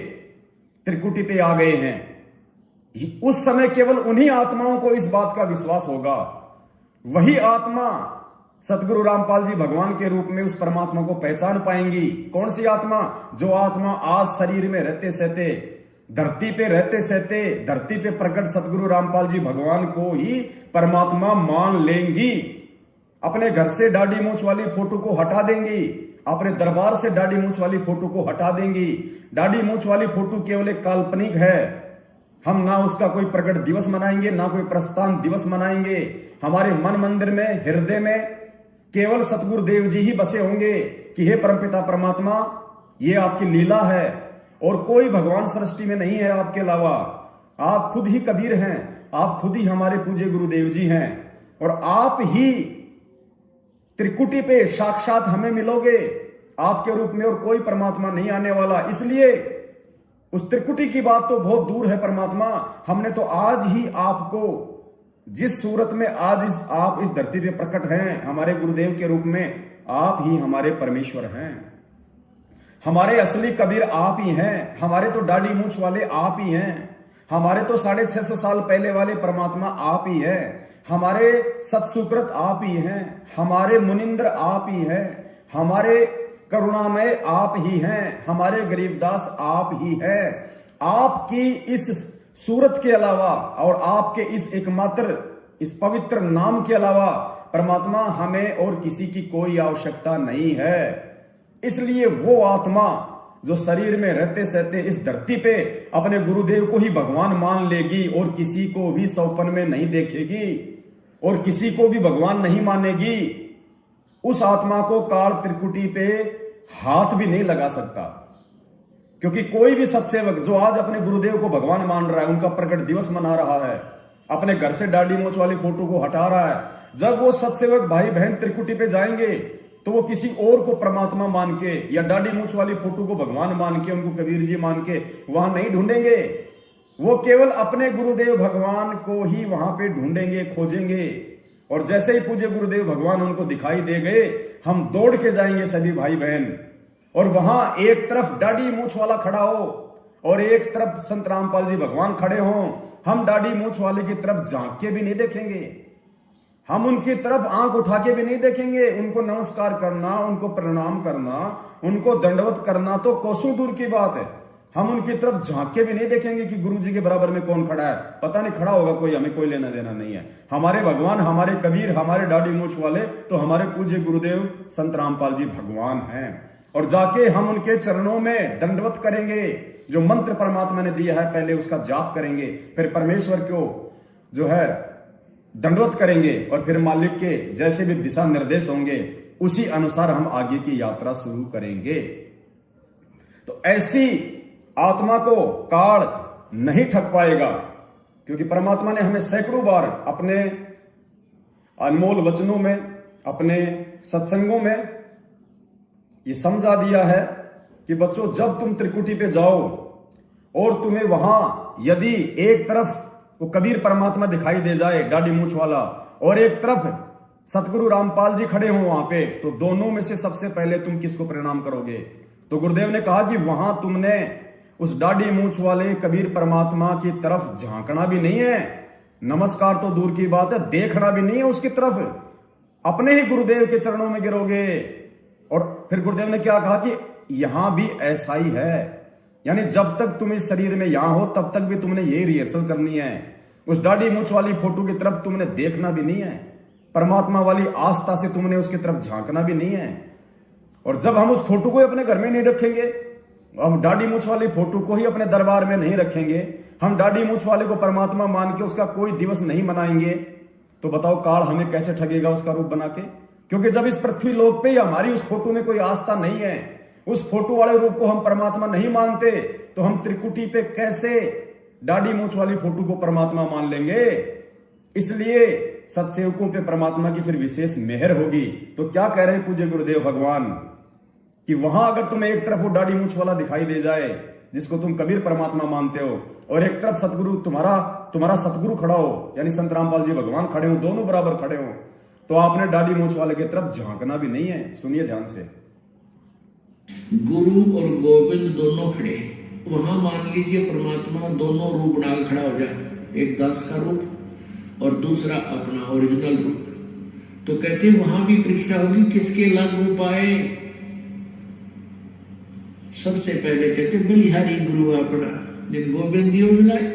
त्रिकुटी पे आ गए हैं। उस समय केवल उन्हीं आत्माओं को इस बात का विश्वास होगा। वही आत्मा सतगुरु रामपाल जी भगवान के रूप में उस परमात्मा को पहचान पाएंगी। कौन सी आत्मा? जो आत्मा आज शरीर में रहते सहते, धरती पे रहते सहते, धरती पे प्रकट सतगुरु रामपाल जी भगवान को ही परमात्मा मान लेंगी। अपने घर से दाढ़ी मूंछ वाली फोटो को हटा देंगी, अपने दरबार से दाढ़ी मूंछ वाली फोटो को हटा देंगी। दाढ़ी मूंछ वाली फोटो केवल एक काल्पनिक है। हम ना उसका कोई प्रकट दिवस मनाएंगे, ना कोई प्रस्थान दिवस मनाएंगे। हमारे मन मंदिर में, हृदय में केवल सतगुरु देव जी ही बसे होंगे कि हे परमपिता परमात्मा, ये आपकी लीला है और कोई भगवान सृष्टि में नहीं है आपके अलावा। आप खुद ही कबीर हैं, आप खुद ही हमारे पूज्य गुरुदेव जी हैं और आप ही त्रिकुटी पे साक्षात हमें मिलोगे। आपके रूप में और कोई परमात्मा नहीं आने वाला। इसलिए उस त्रिकुटी की बात तो बहुत दूर है परमात्मा। हमने तो आज ही आपको, जिस सूरत में आज आप इस धरती पे प्रकट हैं हमारे गुरुदेव के रूप में, आप ही हमारे परमेश्वर हैं। हमारे असली कबीर आप ही हैं। हमारे तो दाढ़ी मूंछ वाले आप ही हैं। हमारे तो 650 साल पहले वाले परमात्मा आप ही है। हमारे सत्सुकृत आप ही हैं। हमारे मुनिंद्र आप ही हैं। हमारे करुणामय आप ही हैं। हमारे गरीबदास आप ही हैं। आपकी इस सूरत के अलावा और आपके इस एकमात्र, इस पवित्र नाम के अलावा परमात्मा हमें और किसी की कोई आवश्यकता नहीं है। इसलिए वो आत्मा जो शरीर में रहते सहते इस धरती पे अपने गुरुदेव को ही भगवान मान लेगी और किसी को भी सौपन में नहीं देखेगी और किसी को भी भगवान नहीं मानेगी, उस आत्मा को काल त्रिकुटी पे हाथ भी नहीं लगा सकता। क्योंकि कोई भी सत्सेवक जो आज अपने गुरुदेव को भगवान मान रहा है, उनका प्रकट दिवस मना रहा है, अपने घर से दाढ़ी मूंछ वाली फोटो को हटा रहा है, जब वो सत्सेवक भाई बहन त्रिकुटी पे जाएंगे तो वो किसी और को परमात्मा मान के या दाढ़ी मूंछ वाली फोटो को भगवान मान के, उनको कबीर जी मान के वहां नहीं ढूंढेंगे। वो केवल अपने गुरुदेव भगवान को ही वहां पे ढूंढेंगे, खोजेंगे। और जैसे ही पूज्य गुरुदेव भगवान उनको दिखाई दे गए, हम दौड़ के जाएंगे सभी भाई बहन, और वहां एक तरफ दाढ़ी मूंछ वाला खड़ा हो और एक तरफ संत रामपाल जी भगवान खड़े हों। हम दाढ़ी मूंछ वाले की तरफ झांक के भी नहीं देखेंगे, हम उनकी तरफ आंख उठा के भी नहीं देखेंगे। उनको नमस्कार करना, उनको प्रणाम करना, उनको दंडवत करना तो कोसों दूर की बात है। हम उनकी तरफ झांक के भी नहीं देखेंगे कि गुरु जी के बराबर में कौन खड़ा है। पता नहीं खड़ा होगा कोई, हमें कोई लेना देना नहीं है। हमारे भगवान, हमारे कबीर, हमारे दाढ़ी मूंछ वाले तो हमारे पूज्य गुरुदेव संत रामपाल जी भगवान हैं। और जाके हम उनके चरणों में दंडवत करेंगे। जो मंत्र परमात्मा ने दिया है पहले उसका जाप करेंगे, फिर परमेश्वर को जो है दंडवत करेंगे और फिर मालिक के जैसे भी दिशा निर्देश होंगे उसी अनुसार हम आगे की यात्रा शुरू करेंगे। तो ऐसी आत्मा को काल नहीं ठग पाएगा, क्योंकि परमात्मा ने हमें सैकड़ों बार अपने अनमोल वचनों में, अपने सत्संगों में ये समझा दिया है कि बच्चों, जब तुम त्रिकुटी पे जाओ और तुम्हें वहां यदि एक तरफ वो कबीर परमात्मा दिखाई दे जाए दाढ़ी मूंछ वाला और एक तरफ सतगुरु रामपाल जी खड़े हों वहां पे, तो दोनों में से सबसे पहले तुम किसको प्रणाम करोगे? तो गुरुदेव ने कहा कि वहां तुमने उस दाढ़ी मूंछ वाले कबीर परमात्मा की तरफ झांकना भी नहीं है, नमस्कार तो दूर की बात है, देखना भी नहीं है उसकी तरफ, अपने ही गुरुदेव के चरणों में गिरोगे। और फिर गुरुदेव ने क्या कहा कि यहां भी ऐसा ही है, यानी जब तक तुम इस शरीर में यहां हो तब तक भी तुमने यही रिहर्सल करनी है। उस दाढ़ी मूंछ वाली फोटो की तरफ तुमने देखना भी नहीं है, परमात्मा वाली आस्था से तुमने उसकी तरफ झांकना भी नहीं है। और जब हम उस फोटो को अपने घर में नहीं रखेंगे, हम दाढ़ी मूंछ वाली फोटो को ही अपने दरबार में नहीं रखेंगे, हम दाढ़ी मूंछ वाले को परमात्मा मान के उसका कोई दिवस नहीं मनाएंगे, तो बताओ काल हमें कैसे ठगेगा उसका रूप बना के? क्योंकि जब इस पृथ्वी लोक पे हमारी उस फोटो में कोई आस्था नहीं है, उस फोटो वाले रूप को हम परमात्मा नहीं मानते, तो हम त्रिकुटी पे कैसे दाढ़ी मूंछ वाली फोटो को परमात्मा मान लेंगे? इसलिए सत्सेवकों पे परमात्मा की फिर विशेष मेहर होगी। तो क्या कह रहे हैं पूज्य गुरुदेव भगवान कि वहां अगर तुम्हें एक तरफ वो दाढ़ी मूंछ वाला दिखाई दे जाए जिसको तुम कबीर परमात्मा मानते हो, और एक तरफ सतगुरु तुम्हारा सतगुरु खड़ा हो, यानी संत रामपाल जी भगवान खड़े हो, दोनों बराबर खड़े हो, तो आपने दाढ़ी मूंछ वाले की तरफ झांकना भी नहीं है। सुनिए ध्यान से, गुरु और गोविंद दोनों खड़े, वहां मान लीजिए परमात्मा दोनों रूप बना के खड़ा हो जाए, एक दास का रूप और दूसरा अपना ओरिजिनल रूप। तो कहते वहां भी परीक्षा होगी, किसके लागू पाए। सबसे पहले कहते बलिहारी गुरु अपना, जिन गोविंद दियो मिलाए।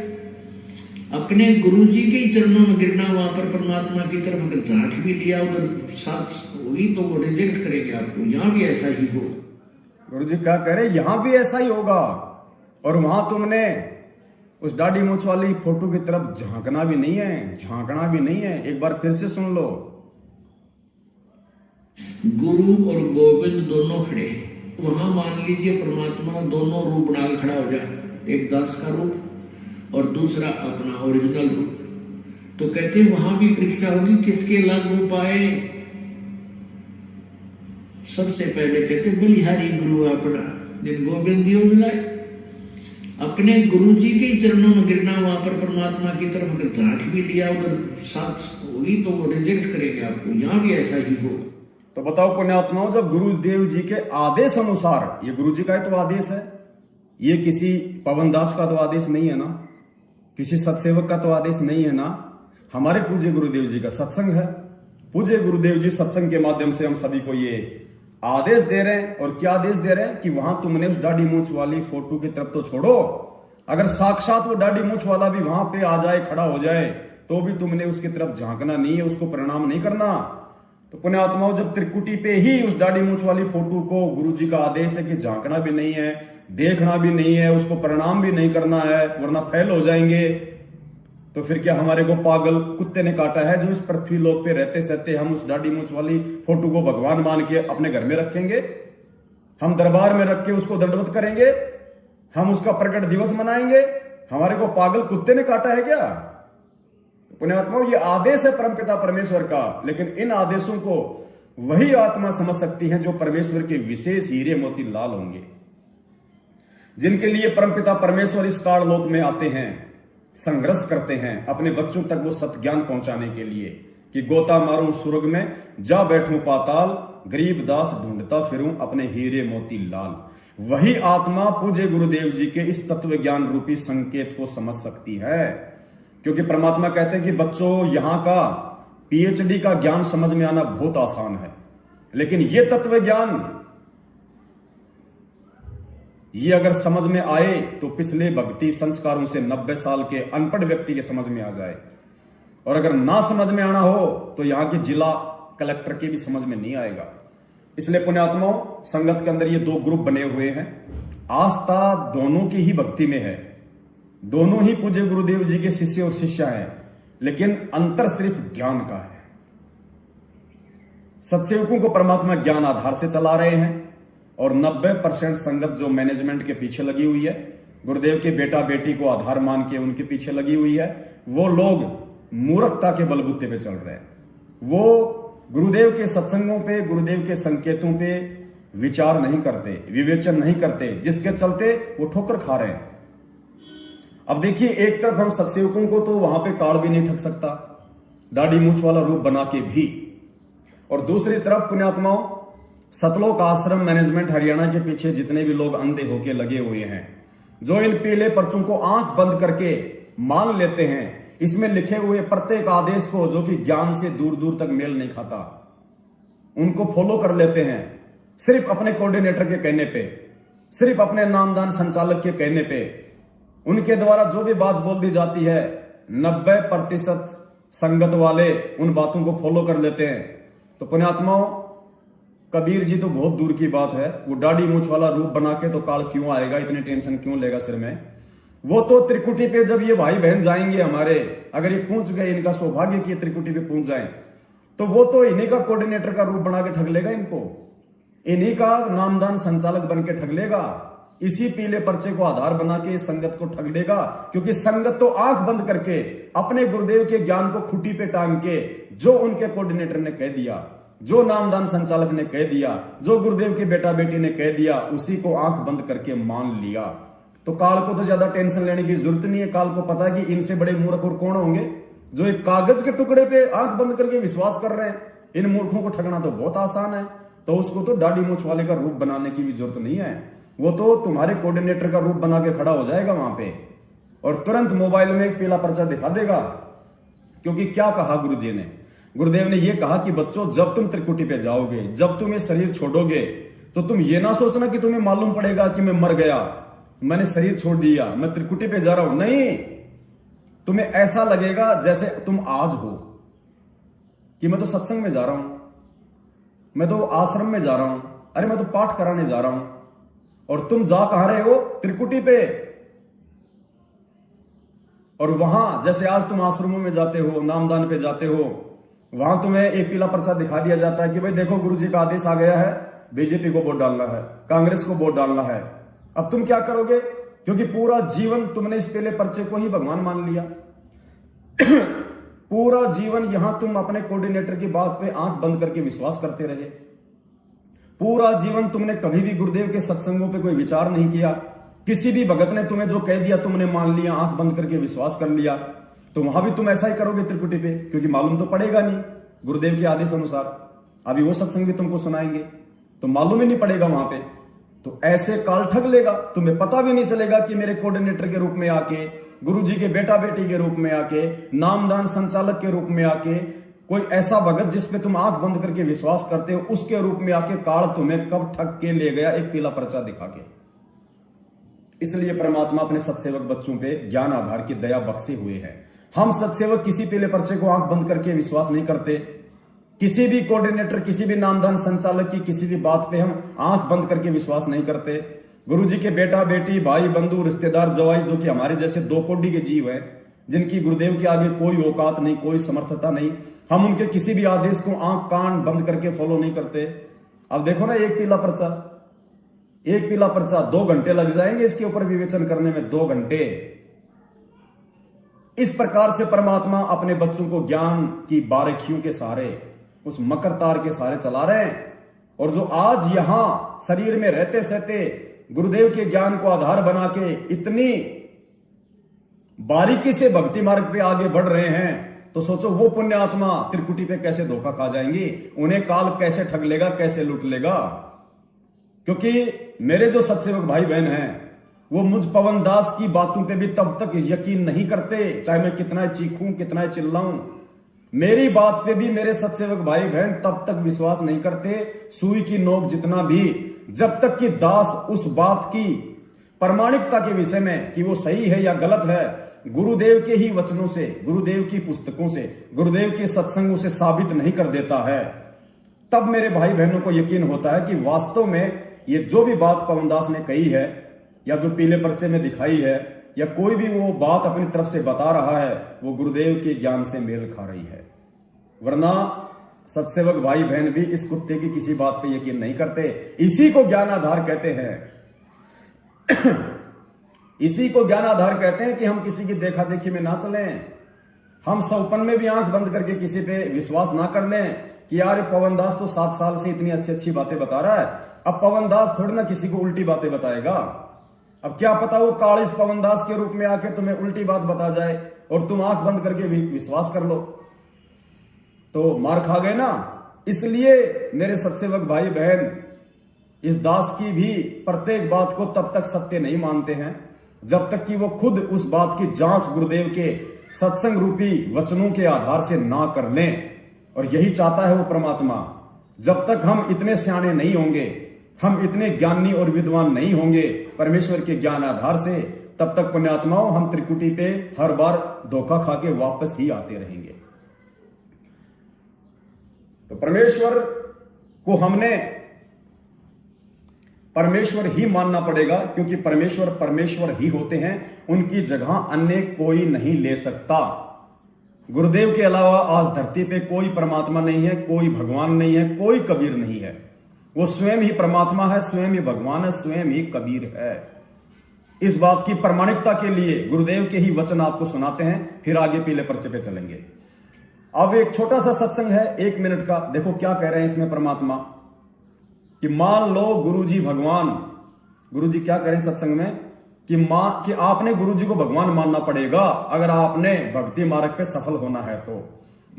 अपने गुरु जी के ही चरणों में गिरना, वहां पर परमात्मा की तरफ अगर झांक भी लिया उधर साथ होगी तो वो रिजेक्ट करेंगे आपको। यहां भी ऐसा ही हो। गुरु जी क्या कह रहे, यहां भी ऐसा ही होगा। और वहां तुमने उस दाढ़ी मूंछ वाली फोटो की तरफ झांकना भी नहीं है, झांकना भी नहीं है। एक बार फिर से सुन लो। गुरु और गोविंद दोनों खड़े, वहां मान लीजिए परमात्मा दोनों रूप बना के खड़ा हो जाए, एक दास का रूप और दूसरा अपना ओरिजिनल रूप। तो कहते वहां भी परीक्षा होगी, किसके लागू पाए। सबसे पहले कहते बलिहारी गुरु अपना, जिन गोविंद दियो मिलाए। अपने गुरु जी के ही चरणों में गिरना, वहां पर परमात्मा की तरफ अगर झांक भी लिया उधर साथ होगी तो वो रिजेक्ट करेंगे आपको। यहां भी ऐसा ही हो। तो बताओ पुण्यात्माओं, जब गुरुदेव जी के आदेश अनुसार, ये गुरु जी का ही तो आदेश है, ये किसी पवन दास का तो आदेश नहीं है ना, किसी सत्सेवक का तो आदेश नहीं है ना, हमारे पूज्य गुरुदेव जी का सत्संग है। पूज्य गुरुदेव जी सत्संग के माध्यम से हम सभी को ये आदेश दे रहे हैं। और क्या आदेश दे रहे हैं कि वहां तुमने उस दाढ़ी मूंछ वाली फोटो की तरफ तो छोड़ो, अगर साक्षात वो दाढ़ी मूंछ वाला भी वहां पे आ जाए, खड़ा हो जाए, तो भी तुमने उसकी तरफ झांकना नहीं है, उसको प्रणाम नहीं करना। तो पुण्यात्माओं, जब त्रिकुटी पे ही उस दाढ़ी मूंछ वाली फोटो को गुरु जी का आदेश है कि झांकना भी नहीं है, देखना भी नहीं है, उसको प्रणाम भी नहीं करना है, वरना फेल हो जाएंगे, तो फिर क्या हमारे को पागल कुत्ते ने काटा है जो इस पृथ्वी लोक पे रहते सहते हम उस दाढ़ी मूंछ वाली फोटो को भगवान मान के अपने घर में रखेंगे, हम दरबार में रख के उसको दंडवत करेंगे, हम उसका प्रकट दिवस मनाएंगे? हमारे को पागल कुत्ते ने काटा है क्या? पुण्यात्माओं, ये आदेश है परमपिता परमेश्वर का, लेकिन इन आदेशों को वही आत्मा समझ सकती है जो परमेश्वर के विशेष हीरे मोती लाल होंगे, जिनके लिए परमपिता परमेश्वर इस काल लोक में आते हैं, संघर्ष करते हैं अपने बच्चों तक वो सत्य ज्ञान पहुंचाने के लिए कि गोता मारूं स्वर्ग में, जा बैठूं पाताल, गरीब दास ढूंढता फिरूं अपने हीरे मोती लाल। वही आत्मा पूज्य गुरुदेव जी के इस तत्व ज्ञान रूपी संकेत को समझ सकती है, क्योंकि परमात्मा कहते हैं कि बच्चों, यहां का पीएचडी का ज्ञान समझ में आना बहुत आसान है, लेकिन ये तत्व ज्ञान ये अगर समझ में आए तो पिछले भक्ति संस्कारों से 90 साल के अनपढ़ व्यक्ति के समझ में आ जाए, और अगर ना समझ में आना हो तो यहां के जिला कलेक्टर के भी समझ में नहीं आएगा। इसलिए पुण्यात्माओं, संगत के अंदर ये दो ग्रुप बने हुए हैं। आस्था दोनों की ही भक्ति में है, दोनों ही पूज्य गुरुदेव जी के शिष्य और शिष्या हैं, लेकिन अंतर सिर्फ ज्ञान का है। सत्सेवकों को परमात्मा ज्ञान आधार से चला रहे हैं, और 90% संगत जो मैनेजमेंट के पीछे लगी हुई है, गुरुदेव के बेटा बेटी को आधार मान के उनके पीछे लगी हुई है, वो लोग मूर्खता के बलबूते पे चल रहे हैं। वो गुरुदेव के सत्संगों पे, गुरुदेव के संकेतों पे विचार नहीं करते, विवेचन नहीं करते, जिसके चलते वो ठोकर खा रहे हैं। अब देखिए, एक तरफ हम सत्सेवकों को तो वहां पे काल भी नहीं ठग सकता, दाढ़ी मूंछ वाला रूप बना के भी, और दूसरी तरफ पुण्यात्माओं, सतलोक आश्रम मैनेजमेंट हरियाणा के पीछे जितने भी लोग अंधे होके लगे हुए हैं, जो इन पीले पर्चों को आंख बंद करके मान लेते हैं, इसमें लिखे हुए प्रत्येक आदेश को, जो कि ज्ञान से दूर दूर तक मेल नहीं खाता, उनको फॉलो कर लेते हैं सिर्फ अपने कोऑर्डिनेटर के कहने पे, सिर्फ अपने नामदान संचालक के कहने पे। उनके द्वारा जो भी बात बोल दी जाती है, 90% संगत वाले उन बातों को फॉलो कर लेते हैं। तो पुण्यात्माओं, कबीर जी तो बहुत दूर की बात है, वो दाढ़ी मूंछ वाला रूप बना के तो काल क्यों आएगा, इतनी टेंशन क्यों लेगा सिर में। वो तो त्रिकुटी पे जब ये भाई बहन जाएंगे हमारे, अगर ये पहुंच गए, इनका सौभाग्य की त्रिकुटी पे पहुंच जाए, तो वो तो इन्हीं का कोऑर्डिनेटर का रूप बना के ठग लेगा, इनको इन्हीं का नामदान संचालक बन के ठग लेगा, इसी पीले पर्चे को आधार बना के संगत को ठग लेगा। क्योंकि संगत तो आंख बंद करके अपने गुरुदेव के ज्ञान को खुटी पे टांग के, जो उनके कोऑर्डिनेटर ने कह दिया, जो नामदान संचालक ने कह दिया, जो गुरुदेव के बेटा बेटी ने कह दिया, उसी को आंख बंद करके मान लिया। तो काल को तो ज्यादा टेंशन लेने की जरूरत नहीं है। काल को पता है कि इनसे बड़े मूर्ख और कौन होंगे, जो एक कागज के टुकड़े पे आंख बंद करके विश्वास कर रहे हैं। इन मूर्खों को ठगना तो बहुत आसान है। तो उसको तो दाढ़ी मूछ वाले का रूप बनाने की भी जरूरत नहीं है। वो तो तुम्हारे कोऑर्डिनेटर का रूप बना के खड़ा हो जाएगा वहां पे और तुरंत मोबाइल में एक पीला पर्चा दिखा देगा। क्योंकि क्या कहा गुरुजी ने, गुरुदेव ने यह कहा कि बच्चों, जब तुम त्रिकुटी पे जाओगे, जब तुम ये शरीर छोड़ोगे, तो तुम ये ना सोचना कि तुम्हें मालूम पड़ेगा कि मैं मर गया, मैंने शरीर छोड़ दिया, मैं त्रिकुटी पे जा रहा हूं। नहीं, तुम्हें ऐसा लगेगा जैसे तुम आज हो कि मैं तो सत्संग में जा रहा हूं, मैं तो आश्रम में जा रहा हूं, अरे मैं तो पाठ कराने जा रहा हूं। और तुम जा कहां रहे हो? त्रिकुटी पे। और वहां जैसे आज तुम आश्रमों में जाते हो, नामदान पे जाते हो, वहां तुम्हें एक पीला पर्चा दिखा दिया जाता है कि भाई देखो गुरुजी का आदेश आ गया है, बीजेपी को वोट डालना है, कांग्रेस को वोट डालना है। अब तुम क्या करोगे? क्योंकि पूरा जीवन तुमने इस पीले पर्चे को ही भगवान मान लिया। पूरा जीवन यहां तुम अपने कोऑर्डिनेटर की बात पे आंख बंद करके विश्वास करते रहे। पूरा जीवन तुमने कभी भी गुरुदेव के सत्संगों पे कोई विचार नहीं किया। किसी भी भगत ने तुम्हें जो कह दिया तुमने मान लिया, आंख बंद करके विश्वास कर लिया। तो वहां भी तुम ऐसा ही करोगे त्रिकुटी पे, क्योंकि मालूम तो पड़ेगा नहीं गुरुदेव के आदेश अनुसार। अभी वो सत्संग भी तुमको सुनाएंगे तो मालूम ही नहीं पड़ेगा वहां पे। तो ऐसे काल ठग लेगा, तुम्हें पता भी नहीं चलेगा कि मेरे कोऑर्डिनेटर के रूप में आके, गुरुजी के बेटा बेटी के रूप में आके, नामदान संचालक के रूप में आके, कोई ऐसा भगत जिसपे तुम आंख बंद करके विश्वास करते हो, उसके रूप में आके काल तुम्हें कब ठग के ले गया एक पीला पर्चा दिखा के। इसलिए परमात्मा अपने सत्सेवक बच्चों पे ज्ञान आधार की दया बख्शे हुए हैं। हम सत्सेवक किसी पीले पर्चे को आंख बंद करके विश्वास नहीं करते। किसी भी कोऑर्डिनेटर, किसी भी नामदान संचालक की किसी भी बात पे हम आंख बंद करके विश्वास नहीं करते। गुरुजी के बेटा बेटी, भाई बंधु, रिश्तेदार, जवाई, जो कि हमारे जैसे दो कोडी के जीव हैं, जिनकी गुरुदेव के आगे कोई औकात नहीं, कोई समर्थता नहीं, हम उनके किसी भी आदेश को आंख कान बंद करके फॉलो नहीं करते। अब देखो ना, एक पीला पर्चा 2 घंटे लग जाएंगे इसके ऊपर विवेचन करने में, 2 घंटे। इस प्रकार से परमात्मा अपने बच्चों को ज्ञान की बारीकियों के सहारे, उस मकर तार के सहारे चला रहे हैं। और जो आज यहां शरीर में रहते सहते गुरुदेव के ज्ञान को आधार बना के इतनी बारीकी से भक्ति मार्ग पे आगे बढ़ रहे हैं, तो सोचो वो पुण्य आत्मा त्रिकुटी पे कैसे धोखा खा जाएंगी, उन्हें काल कैसे ठग लेगा, कैसे लूट लेगा। क्योंकि मेरे जो सत्सेवक भाई बहन हैं, वो मुझ पवन दास की बातों पे भी तब तक यकीन नहीं करते, चाहे मैं कितना चीखूं, कितना चिल्लाऊं। मेरी बात पे भी मेरे सत्सेवक भाई बहन तब तक विश्वास नहीं करते, सुई की नोक जितना भी, जब तक कि दास उस बात की प्रामाणिकता के विषय में कि वो सही है या गलत है, गुरुदेव के ही वचनों से, गुरुदेव की पुस्तकों से, गुरुदेव के सत्संगों से साबित नहीं कर देता है, तब मेरे भाई बहनों को यकीन होता है कि वास्तव में ये जो भी बात पवनदास ने कही है, या जो पीले पर्चे में दिखाई है, या कोई भी वो बात अपनी तरफ से बता रहा है, वो गुरुदेव के ज्ञान से मेल खा रही है। वरना सत्सेवक भाई बहन भी इस कुत्ते की किसी बात पे यकीन नहीं करते। इसी को ज्ञान आधार कहते हैं। इसी को ज्ञान आधार कहते हैं कि हम किसी की देखा देखी में ना चलें, हम सौपन में भी आंख बंद करके किसी पे विश्वास ना कर लें कि यार पवनदास तो 7 साल से इतनी अच्छी अच्छी बातें बता रहा है, अब पवनदास थोड़ी ना किसी को उल्टी बातें बताएगा। अब क्या पता वो काल इस पवनदास के रूप में आके तुम्हें उल्टी बात बता जाए और तुम आंख बंद करके विश्वास कर लो, तो मार खा गए ना। इसलिए मेरे सत्सेवक भाई बहन इस दास की भी प्रत्येक बात को तब तक सत्य नहीं मानते हैं जब तक कि वो खुद उस बात की जांच गुरुदेव के सत्संग रूपी वचनों के आधार से ना कर लें। और यही चाहता है वो परमात्मा। जब तक हम इतने सियाने नहीं होंगे, हम इतने ज्ञानी और विद्वान नहीं होंगे परमेश्वर के ज्ञान आधार से, तब तक पुण्यात्माओं हम त्रिकुटी पे हर बार धोखा खा के वापस ही आते रहेंगे। तो परमेश्वर को हमने परमेश्वर ही मानना पड़ेगा, क्योंकि परमेश्वर परमेश्वर ही होते हैं, उनकी जगह अन्य कोई नहीं ले सकता। गुरुदेव के अलावा आज धरती पे कोई परमात्मा नहीं है, कोई भगवान नहीं है, कोई कबीर नहीं है। वो स्वयं ही परमात्मा है, स्वयं ही भगवान है, स्वयं ही कबीर है। इस बात की प्रामाणिकता के लिए गुरुदेव के ही वचन आपको सुनाते हैं, फिर आगे पीले पर्चे पे चलेंगे। अब एक छोटा सा सत्संग है 1 मिनट का, देखो क्या कह रहे हैं इसमें परमात्मा कि मान लो गुरुजी भगवान, गुरुजी क्या कह रहे हैं सत्संग में कि आपने गुरुजी को भगवान मानना पड़ेगा अगर आपने भक्ति मार्ग पे सफल होना है। तो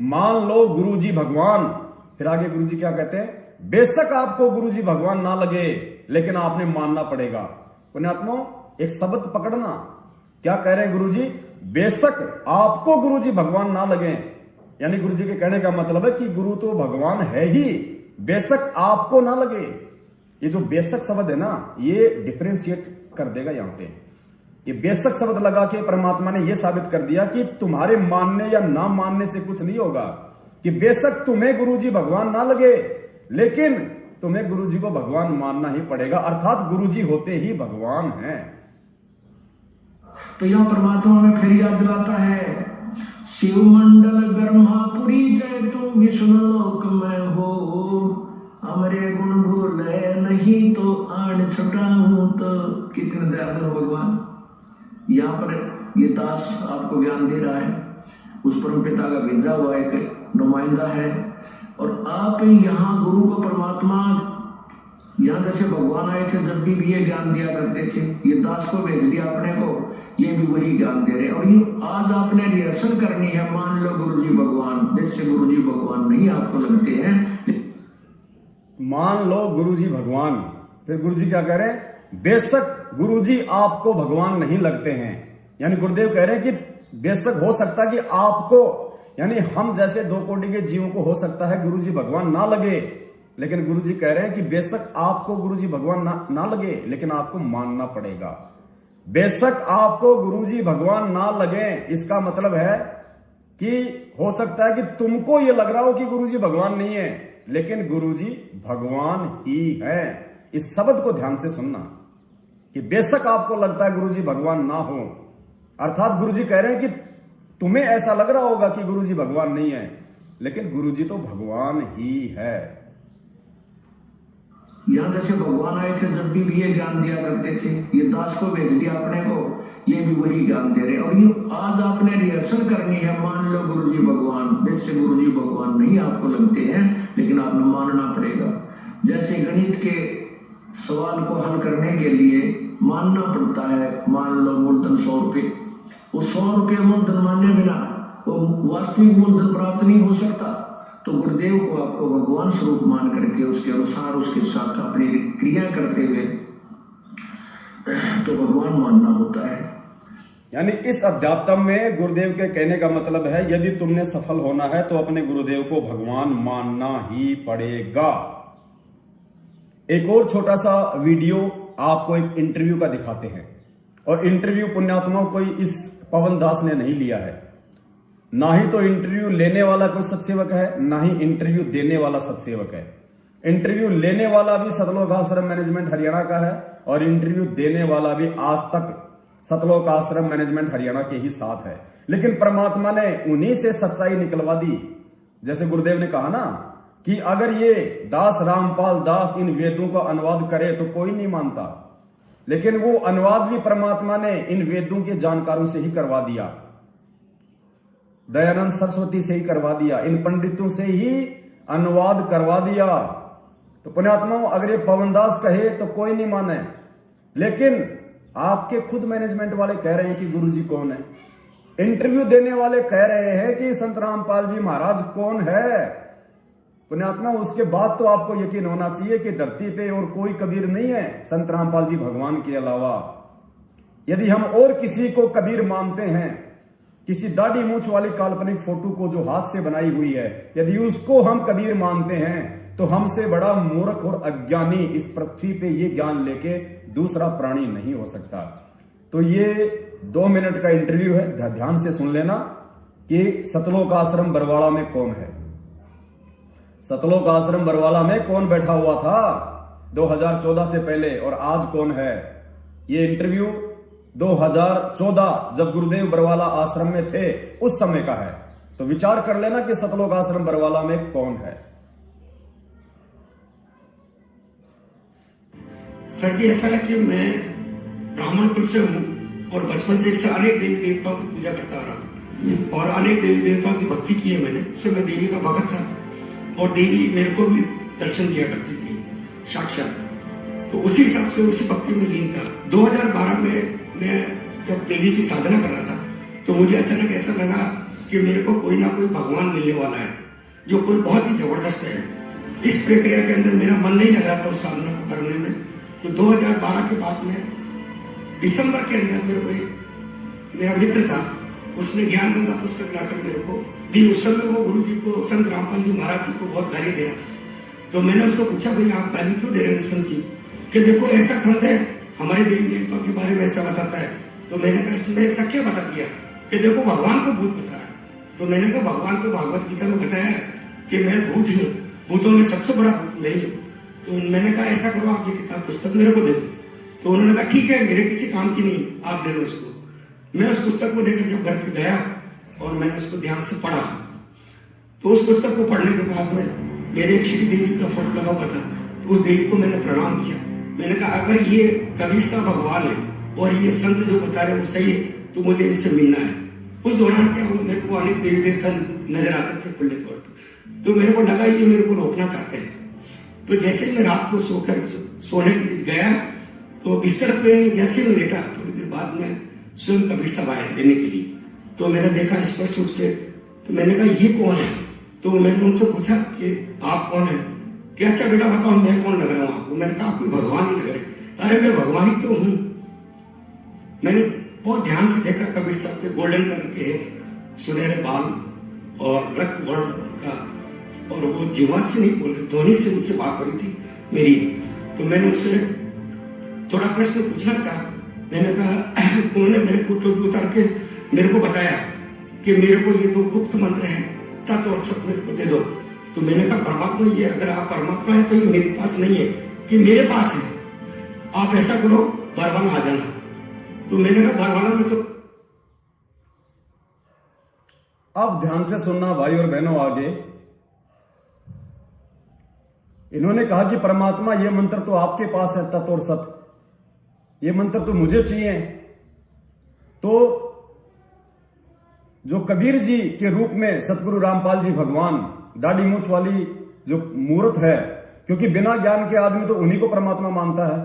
मान लो गुरुजी भगवान, फिर आगे गुरुजी क्या कहते हैं, बेशक आपको गुरुजी भगवान ना लगे, लेकिन आपने मानना पड़ेगा। पुण्यात्माओं, एक शब्द पकड़ना, क्या कह रहे हैं गुरुजी? बेशक आपको गुरुजी भगवान ना लगे, यानी गुरुजी के कहने का मतलब है कि गुरु तो भगवान है ही, बेशक आपको ना लगे। ये जो बेशक शब्द है ना, ये डिफरेंशिएट कर देगा यहां पे। ये बेशक शब्द लगा के परमात्मा ने यह साबित कर दिया कि तुम्हारे मानने या ना मानने से कुछ नहीं होगा, कि बेशक तुम्हें गुरुजी भगवान ना लगे, लेकिन तुम्हें गुरुजी को भगवान मानना ही पड़ेगा, अर्थात गुरुजी होते ही भगवान हैं। तो यह परमात्मा में फिर याद दिलाता है, शिव मंडल ब्रह्मापुरी जय तुम विष्णु लोक में हो, हमरे गुण भूले नहीं तो आन छुटाऊं तो। कितने दयालु हो भगवान। यहाँ पर ये दास आपको ज्ञान दे रहा है, उस परम पिता का भेजा हुआ एक नुमाइंदा है, और आप यहाँ गुरु को परमात्मा, यहाँ जैसे भगवान आए थे जब भी ये ज्ञान दिया करते थे, ये दास को भेज दिया अपने को, ये भी वही ज्ञान दे रहे। और ये आज आपने रिहर्सल करनी है, मान लो गुरुजी भगवान, जैसे गुरुजी भगवान नहीं आपको लगते हैं, मान लो गुरुजी भगवान। फिर गुरुजी क्या कह रहे हैं? बेशक गुरुजी आपको भगवान नहीं लगते हैं, यानी गुरुदेव कह रहे हैं कि बेशक हो सकता है कि आपको, यानी हम जैसे दो कोटि के जीवों को हो सकता है गुरुजी भगवान ना लगे, लेकिन गुरुजी कह रहे हैं कि बेशक आपको गुरुजी भगवान ना लगे, लेकिन आपको मानना पड़ेगा। बेशक आपको गुरुजी भगवान ना लगे, इसका मतलब है कि हो सकता है कि तुमको ये लग रहा हो कि गुरुजी भगवान नहीं है, लेकिन गुरुजी भगवान ही है। इस शब्द को ध्यान से सुनना, कि बेशक आपको लगता है गुरुजी भगवान ना हो, अर्थात गुरुजी कह रहे हैं कि तुम्हें ऐसा लग रहा होगा कि गुरुजी भगवान नहीं है, लेकिन गुरुजी तो भगवान ही है। यहाँ जैसे भगवान आए थे जब भी ये ज्ञान दिया करते थे, ये दास को भेज दिया अपने को, ये भी वही ज्ञान दे रहे। और ये आज आपने रिहर्सल करनी है, मान लो गुरुजी भगवान, जैसे गुरुजी भगवान नहीं आपको लगते हैं, लेकिन आपने मानना पड़ेगा। जैसे गणित के सवाल को हल करने के लिए मानना पड़ता है, मान लो मूलधन 100 रुपये, वो 100 रुपये मूलधन माने बिना वो वास्तविक मूलधन प्राप्त नहीं हो सकता। तो गुरुदेव को आपको भगवान स्वरूप मान करके उसके अनुसार उसके साथ अपनी क्रिया करते हुए तो भगवान मानना होता है। यानी इस अध्यात्म में गुरुदेव के कहने का मतलब है, यदि तुमने सफल होना है तो अपने गुरुदेव को भगवान मानना ही पड़ेगा। एक और छोटा सा वीडियो आपको एक इंटरव्यू का दिखाते हैं, और इंटरव्यू पुण्यात्मा कोई इस पवन दास ने नहीं लिया है, ना ही तो इंटरव्यू लेने वाला कोई सत्सेवक है, ना ही इंटरव्यू देने वाला सत्सेवक है। इंटरव्यू लेने वाला भी सतलोक आश्रम मैनेजमेंट हरियाणा का है, और इंटरव्यू देने वाला भी आज तक सतलोक आश्रम मैनेजमेंट हरियाणा के ही साथ है। लेकिन परमात्मा ने उन्हीं से सच्चाई निकलवा दी। जैसे गुरुदेव ने कहा ना कि अगर ये दास रामपाल दास इन वेदों का अनुवाद करे तो कोई नहीं मानता, लेकिन वो अनुवाद भी परमात्मा ने इन वेदों के जानकारों से ही करवा दिया, दयानंद सरस्वती से ही करवा दिया, इन पंडितों से ही अनुवाद करवा दिया। तो पुण्यात्माओं, अगर ये पवनदास कहे तो कोई नहीं माने, लेकिन आपके खुद मैनेजमेंट वाले कह रहे हैं कि गुरुजी कौन है, इंटरव्यू देने वाले कह रहे हैं कि संत रामपाल जी महाराज कौन है। पुण्यात्मा, उसके बाद तो आपको यकीन होना चाहिए कि धरती पे और कोई कबीर नहीं है संत रामपाल जी भगवान के अलावा। यदि हम और किसी को कबीर मानते हैं, किसी दाढ़ी मूंछ वाली काल्पनिक फोटो को जो हाथ से बनाई हुई है, यदि उसको हम कबीर मानते हैं, तो हमसे बड़ा मूर्ख और अज्ञानी इस पृथ्वी पे ये ज्ञान लेके दूसरा प्राणी नहीं हो सकता। तो ये 2 मिनट का इंटरव्यू है, ध्यान से सुन लेना कि सतलोक आश्रम बरवाड़ा में कौन है। सतलोक आश्रम बरवाला में कौन बैठा हुआ था 2014 से पहले, और आज कौन है। ये इंटरव्यू 2014 जब गुरुदेव बरवाला आश्रम में थे उस समय का है। तो विचार कर लेना कि सतलोक आश्रम बरवाला में कौन है। सर जी, ऐसा है कि मैं ब्राह्मण कुल से हूँ और बचपन से अनेक देवी देवताओं की पूजा करता आ रहा हूँ और अनेक देवी देवताओं की भक्ति की है मैंने। उससे मैं देवी का भक्त था और देवी मेरे को भी दर्शन दिया करती थी साक्षात। तो उसी हिसाब से उसी भक्ति में लीन था। 2012 में मैं जब देवी की साधना कर रहा था तो मुझे अचानक ऐसा लगा कि मेरे को कोई ना कोई भगवान मिलने वाला है जो कोई बहुत ही जबरदस्त है। इस प्रक्रिया के अंदर मेरा मन नहीं लग रहा था उस साधना को करने में। तो 2012 के बाद में दिसंबर के अंदर मेरे को एक मेरा मित्र था, उसने ज्ञान गंगा पुस्तक लाकर मेरे को दी। उस समय वो गुरु जी को, संत रामपाल जी महाराज जी को बहुत गाली दे रहा था। तो मैंने उसको पूछा, भाई आप गाली क्यों दे रहे हैं संत जी? कि देखो ऐसा संत है, हमारे देवी देवताओं के बारे में ऐसा बताता है। तो मैंने कहा इसमें ऐसा क्या बता दिया? कि देखो भगवान को भूत बता रहा है। तो मैंने कहा भगवान को भागवत गीता में बताया है कि मैं भूत हूँ, भूतों में सबसे बड़ा भूत मैं ही हूँ। तो मैंने कहा ऐसा करो, आप ये किताब पुस्तक मेरे को दे दो। तो उन्होंने कहा ठीक है, मेरे किसी काम की नहीं, आप ले लो इसको। मैं उस पुस्तक को लेकर जब घर पे गया और मैंने उसको ध्यान से पढ़ा, तो उस पुस्तक को पढ़ने के बाद में मेरे एक श्री देवी का फोटो लगा हुआ था। तो उस देवी को मैंने प्रणाम किया। मैंने कहा अगर ये कबीर साहब भगवान है और ये संत जो बता रहे हैं वो सही है, तो मुझे इनसे मिलना है। उस दौरान क्या हुआ, मेरे को अनेक देवी देवता नजर आते थे खुले तौर पर। तो मेरे को लगा ये मेरे को रोकना चाहते हैं। तो जैसे ही मैं रात को सोकर सोने के लिए गया, तो बिस्तर पे जैसे मैं लेटा, थोड़ी देर बाद में स्वयं कबीर साहब आए लेने के लिए। तो मैंने देखा स्पष्ट रूप से। तो मैंने कहा ये कौन है? तो मैंने उनसे पूछा कि आप कौन है? कि अच्छा बेटा बताओ मैं कौन लग रहा हूँ आपको? मैंने कहा आप भगवान ही लग रहे। अरे मैं भगवान ही तो हूँ। मैंने बहुत ध्यान से देखा, कबीर साहब के गोल्डन कलर के सुनहरे बाल और रक्त वर्ण का, और वो जीवा से नहीं बोल रहे, ध्वनि से उनसे बात हो रही थी मेरी। तो मैंने उससे थोड़ा प्रश्न पूछना चाहा। मैंने कहा, उन्होंने मेरे को टोपी उतार के मेरे को बताया कि मेरे को ये दो गुप्त मंत्र हैं, तत्व और सब मेरे को दे दो। तो मैंने कहा परमात्मा ये, अगर आप परमात्मा है तो ये मेरे पास नहीं है, कि मेरे पास है। आप ऐसा करो, बरवाला आ जाना। तो मैंने कहा बरवाला में तो। अब ध्यान से सुनना भाई और बहनों। आगे इन्होंने कहा कि परमात्मा ये मंत्र तो आपके पास है, तत्व और सत, ये मंत्र तो मुझे चाहिए। तो जो कबीर जी के रूप में सतगुरु रामपाल जी भगवान, दाढ़ी मूछ वाली जो मूर्त है, क्योंकि बिना ज्ञान के आदमी तो उन्हीं को परमात्मा मानता है,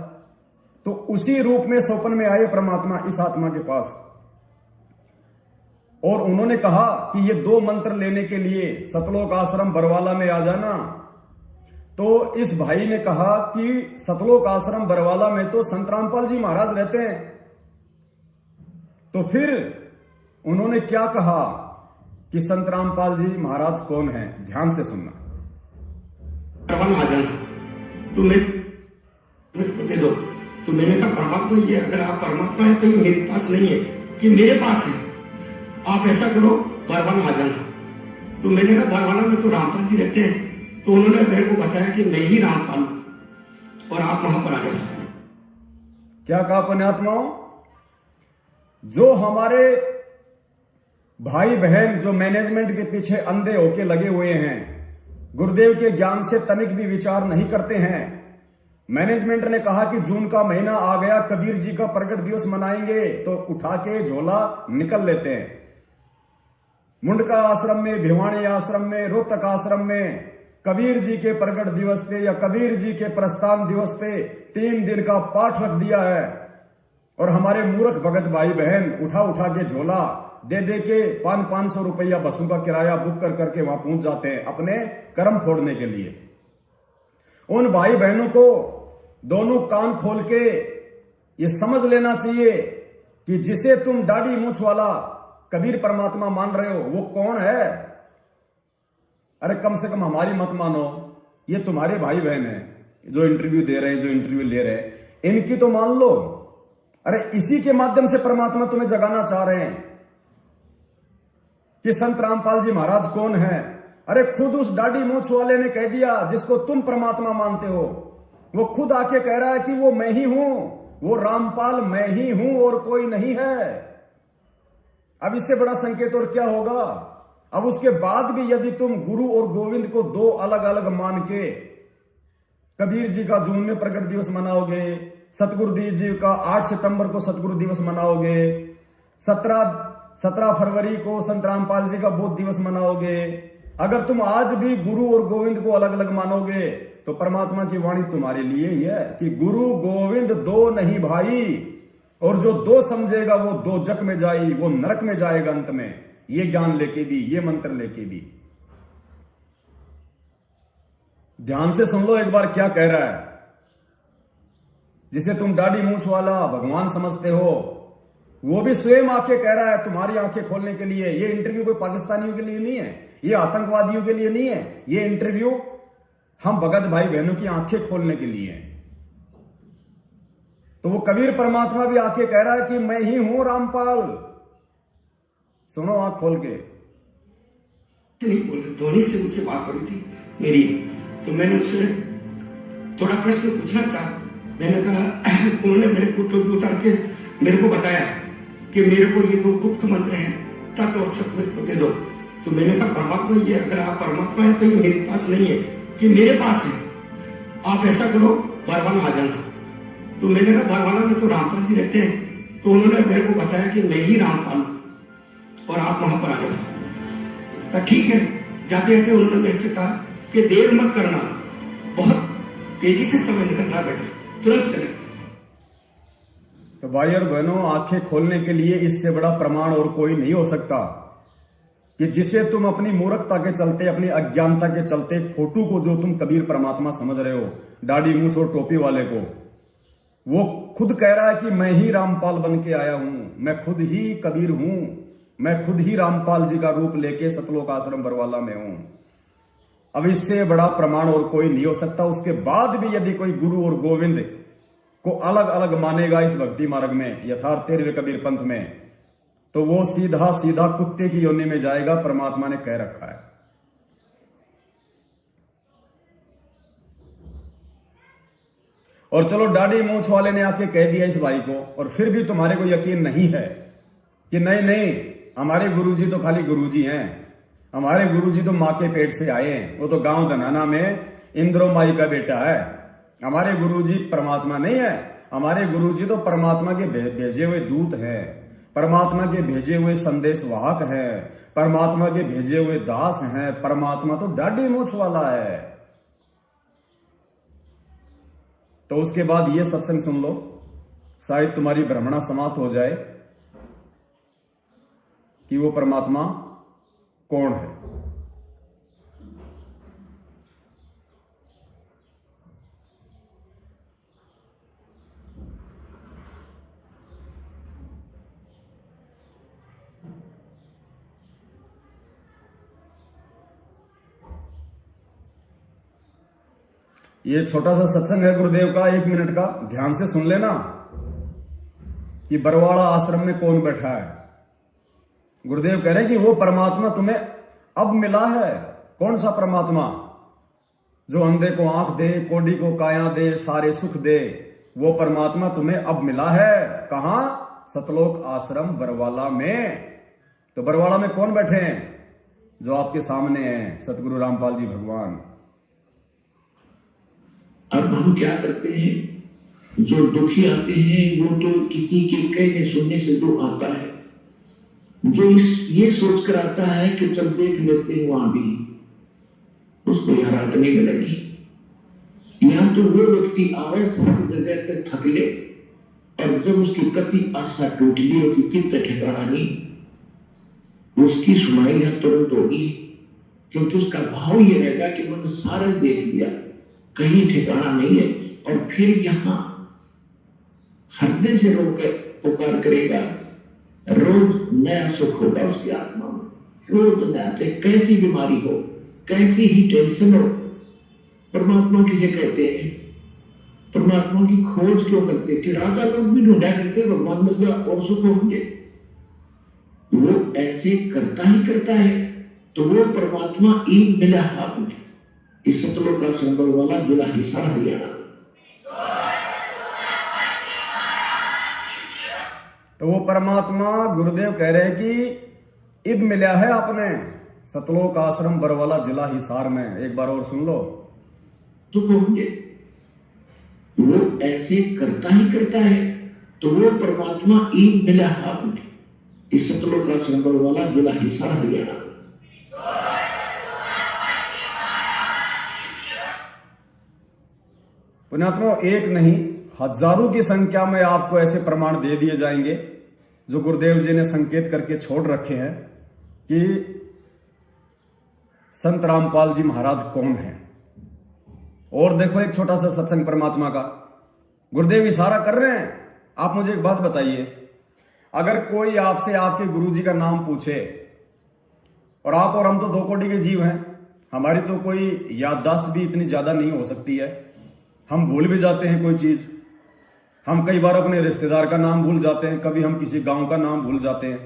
तो उसी रूप में स्वप्न में आए परमात्मा इस आत्मा के पास। और उन्होंने कहा कि ये दो मंत्र लेने के लिए सतलोक आश्रम बरवाला में आ जाना। तो इस भाई ने कहा कि सतलोक आश्रम बरवाला में तो संत रामपाल जी महाराज रहते हैं। तो फिर उन्होंने क्या कहा कि संत रामपाल जी महाराज कौन है? ध्यान से सुनना। आ जाना। तो मेरे को दे दो। तो मैंने कहा परमात्मा ये, अगर आप परमात्मा है तो ये मेरे पास नहीं है, कि मेरे पास है। आप ऐसा करो, बरवाला आ जाना। तो मैंने कहा बरवाला में तो रामपाल जी रहते हैं। तो उन्होंने मेरे को बताया कि मैं ही रामपाल हूं और आप वहां पर आ जाओ। क्या कहा पुण्यात्माओं? जो हमारे भाई बहन जो मैनेजमेंट के पीछे अंधे होके लगे हुए हैं, गुरुदेव के ज्ञान से तनिक भी विचार नहीं करते हैं। मैनेजमेंट ने कहा कि जून का महीना आ गया, कबीर जी का प्रकट दिवस मनाएंगे, तो उठा के झोला निकल लेते हैं। मुंडका आश्रम में, भिवानी आश्रम में, रोहतक आश्रम में कबीर जी के प्रकट दिवस पे या कबीर जी के प्रस्थान दिवस पे 3 दिन का पाठ रख दिया है। और हमारे मूर्ख भगत भाई बहन उठा के झोला दे के 500 रुपया बसों का किराया बुक कर करके वहां पहुंच जाते हैं अपने कर्म फोड़ने के लिए। उन भाई बहनों को दोनों कान खोल के ये समझ लेना चाहिए कि जिसे तुम दाढ़ी मूछ वाला कबीर परमात्मा मान रहे हो वो कौन है। अरे कम से कम हमारी मत मानो, ये तुम्हारे भाई बहन हैं जो इंटरव्यू दे रहे हैं, जो इंटरव्यू ले रहे हैं, इनकी तो मान लो। अरे इसी के माध्यम से परमात्मा तुम्हें जगाना चाह रहे हैं कि संत रामपाल जी महाराज कौन है। अरे खुद उस दाढ़ी मूछ वाले ने कह दिया, जिसको तुम परमात्मा मानते हो, वो खुद आके कह रहा है कि वो मैं ही हूं, वो रामपाल मैं ही हूं और कोई नहीं है। अब इससे बड़ा संकेत और क्या होगा। अब उसके बाद भी यदि तुम गुरु और गोविंद को दो अलग अलग मान के कबीर जी का जून में प्रकट दिवस मनाओगे, सतगुरुदेव जी का 8 सितंबर को सतगुरु दिवस मनाओगे, 17 फरवरी को संत रामपाल जी का बोध दिवस मनाओगे, अगर तुम आज भी गुरु और गोविंद को अलग अलग मानोगे तो परमात्मा की वाणी तुम्हारे लिए ही है कि गुरु गोविंद दो नहीं भाई, और जो दो समझेगा वो दो जग में जाई, वो नरक में जाएगा अंत में, ये ज्ञान लेके भी, ये मंत्र लेके भी। ध्यान से सुन लो एक बार क्या कह रहा है। जिसे तुम दाढ़ी मूंछ वाला भगवान समझते हो, वो भी स्वयं आके कह रहा है तुम्हारी आंखें खोलने के लिए। ये इंटरव्यू कोई पाकिस्तानियों के लिए नहीं है, ये आतंकवादियों के लिए नहीं है, ये इंटरव्यू हम भगत भाई बहनों की आंखें खोलने के लिए है। तो वो कबीर परमात्मा भी आके कह रहा है कि मैं ही हूं रामपाल। सुनो आंख खोल के। नहीं बोल रहे, धोनी से मुझसे बात हो रही थी मेरी, तो मैंने उससे थोड़ा प्रश्न पूछना था। मैंने कहा, उन्होंने मेरे को टोपी उतार के मेरे को बताया कि मेरे को ये 2 गुप्त मंत्र हैं, तत्व और सत्य मेरे को दे दो। तो मैंने कहा परमात्मा, ये अगर आप परमात्मा है तो ये मेरे पास नहीं है, कि मेरे पास है। आप ऐसा करो, बरवाला आ जाना। तो मैंने कहा बरवाला में तो रामपाल जी रहते हैं। तो उन्होंने मेरे को बताया कि मैं ही रामपाल हूं और आप वहां पर आ जाओ। ठीक है। जाते जाते उन्होंने मेरे से कहा कि देर मत करना, बहुत तेजी से समय निकल रहा बेटा, तुरंत चले। तो भाई और बहनों, आंखें खोलने के लिए इससे बड़ा प्रमाण और कोई नहीं हो सकता कि जिसे तुम अपनी मूर्खता के चलते, अपनी अज्ञानता के चलते, खोटू को जो तुम कबीर परमात्मा समझ रहे हो, दाढ़ी मूंछ और टोपी वाले को, वो खुद कह रहा है कि मैं ही रामपाल बन के आया हूं, मैं खुद ही कबीर हूं, मैं खुद ही रामपाल जी का रूप लेके सतलोक आश्रम बरवाला में हूं। अब इससे बड़ा प्रमाण और कोई नहीं हो सकता। उसके बाद भी यदि कोई गुरु और गोविंद को अलग अलग मानेगा इस भक्ति मार्ग में, यथार्थ 13वें कबीर पंथ में, तो वो सीधा सीधा कुत्ते की योनि में जाएगा, परमात्मा ने कह रखा है। और चलो दाढ़ी मूंछ वाले ने आके कह दिया इस भाई को, और फिर भी तुम्हारे को यकीन नहीं है कि नहीं नहीं, हमारे गुरुजी तो खाली गुरुजी हैं, हमारे गुरुजी तो माँ के पेट से आए हैं, वो तो गांव धनाना में इंद्रो माई का बेटा है, हमारे गुरुजी परमात्मा नहीं है, हमारे गुरुजी तो परमात्मा के भेजे हुए दूत हैं, परमात्मा के भेजे हुए संदेश वाहक हैं, परमात्मा के भेजे हुए दास हैं, परमात्मा तो दाढ़ी मूंछ वाला है। तो उसके बाद ये सत्संग सुन लो, शायद तुम्हारी भ्रमणा समाप्त हो जाए कि वो परमात्मा कौन है। ये छोटा सा सत्संग है गुरुदेव का, 1 मिनट का, ध्यान से सुन लेना कि बरवाड़ा आश्रम में कौन बैठा है। गुरुदेव कह रहे हैं कि वो परमात्मा तुम्हें अब मिला है। कौन सा परमात्मा? जो अंधे को आंख दे, कोढ़ी को काया दे, सारे सुख दे, वो परमात्मा तुम्हें अब मिला है। कहां? सतलोक आश्रम बरवाला में। तो बरवाड़ा में कौन बैठे हैं? जो आपके सामने हैं, सतगुरु रामपाल जी भगवान। अब हम क्या करते हैं, जो दुखी आते हैं वो तो किसी के कहने सुनने से दुख आता है, जो ये सोचकर आता है कि चल देख लेते हैं वहां भी, उसको यहाँ रात नहीं मिलेगी। यहाँ तो वो व्यक्ति आवे सब जगह पे थक ले, और जब उसकी प्रति आशा टूट ली, उसकी चित्त ठिकाना नहीं, उसकी सुनाई यहाँ तुरंत होगी, क्योंकि उसका भाव ये रहेगा कि मैंने सारे देख लिया, कहीं ठिकाना नहीं है। और फिर यहाँ हृदय से रोकर पुकार करेगा, रोज नया सुख होगा उसकी आत्मा में, रोज नया, चाहे कैसी बीमारी हो, कैसी ही टेंशन हो। परमात्मा किसे कहते हैं? परमात्मा की खोज क्यों करते थे? राजा लोग भी ढूंढा करते, भगवान मिल गया और सुख होंगे। वो ऐसे करता ही करता है। तो वो परमात्मा ईद मिला हाथ में, इस सतलोक का संबल वाला जिला हिसार हरियाणा। तो वो परमात्मा गुरुदेव कह रहे हैं कि इब मिला है आपने सतलोक आश्रम बरवाला जिला हिसार में। एक बार और सुन लो। तो होंगे, वो ऐसे करता ही करता है। तो वो परमात्मा ईद मिला हाथ में, इस सतलोक का संबल वाला जिला हिसार हरियाणा। पुण्यात्मा, एक नहीं हजारों की संख्या में आपको ऐसे प्रमाण दे दिए जाएंगे जो गुरुदेव जी ने संकेत करके छोड़ रखे हैं कि संत रामपाल जी महाराज कौन है। और देखो एक छोटा सा सत्संग परमात्मा का, गुरुदेव इशारा कर रहे हैं। आप मुझे एक बात बताइए, अगर कोई आपसे आपके गुरुजी का नाम पूछे, और आप और हम तो 2 कोटि के जीव हैं, हमारी तो कोई याददाश्त भी इतनी ज्यादा नहीं हो सकती है, हम भूल भी जाते हैं कोई चीज। हम कई बार अपने रिश्तेदार का नाम भूल जाते हैं, कभी हम किसी गांव का नाम भूल जाते हैं।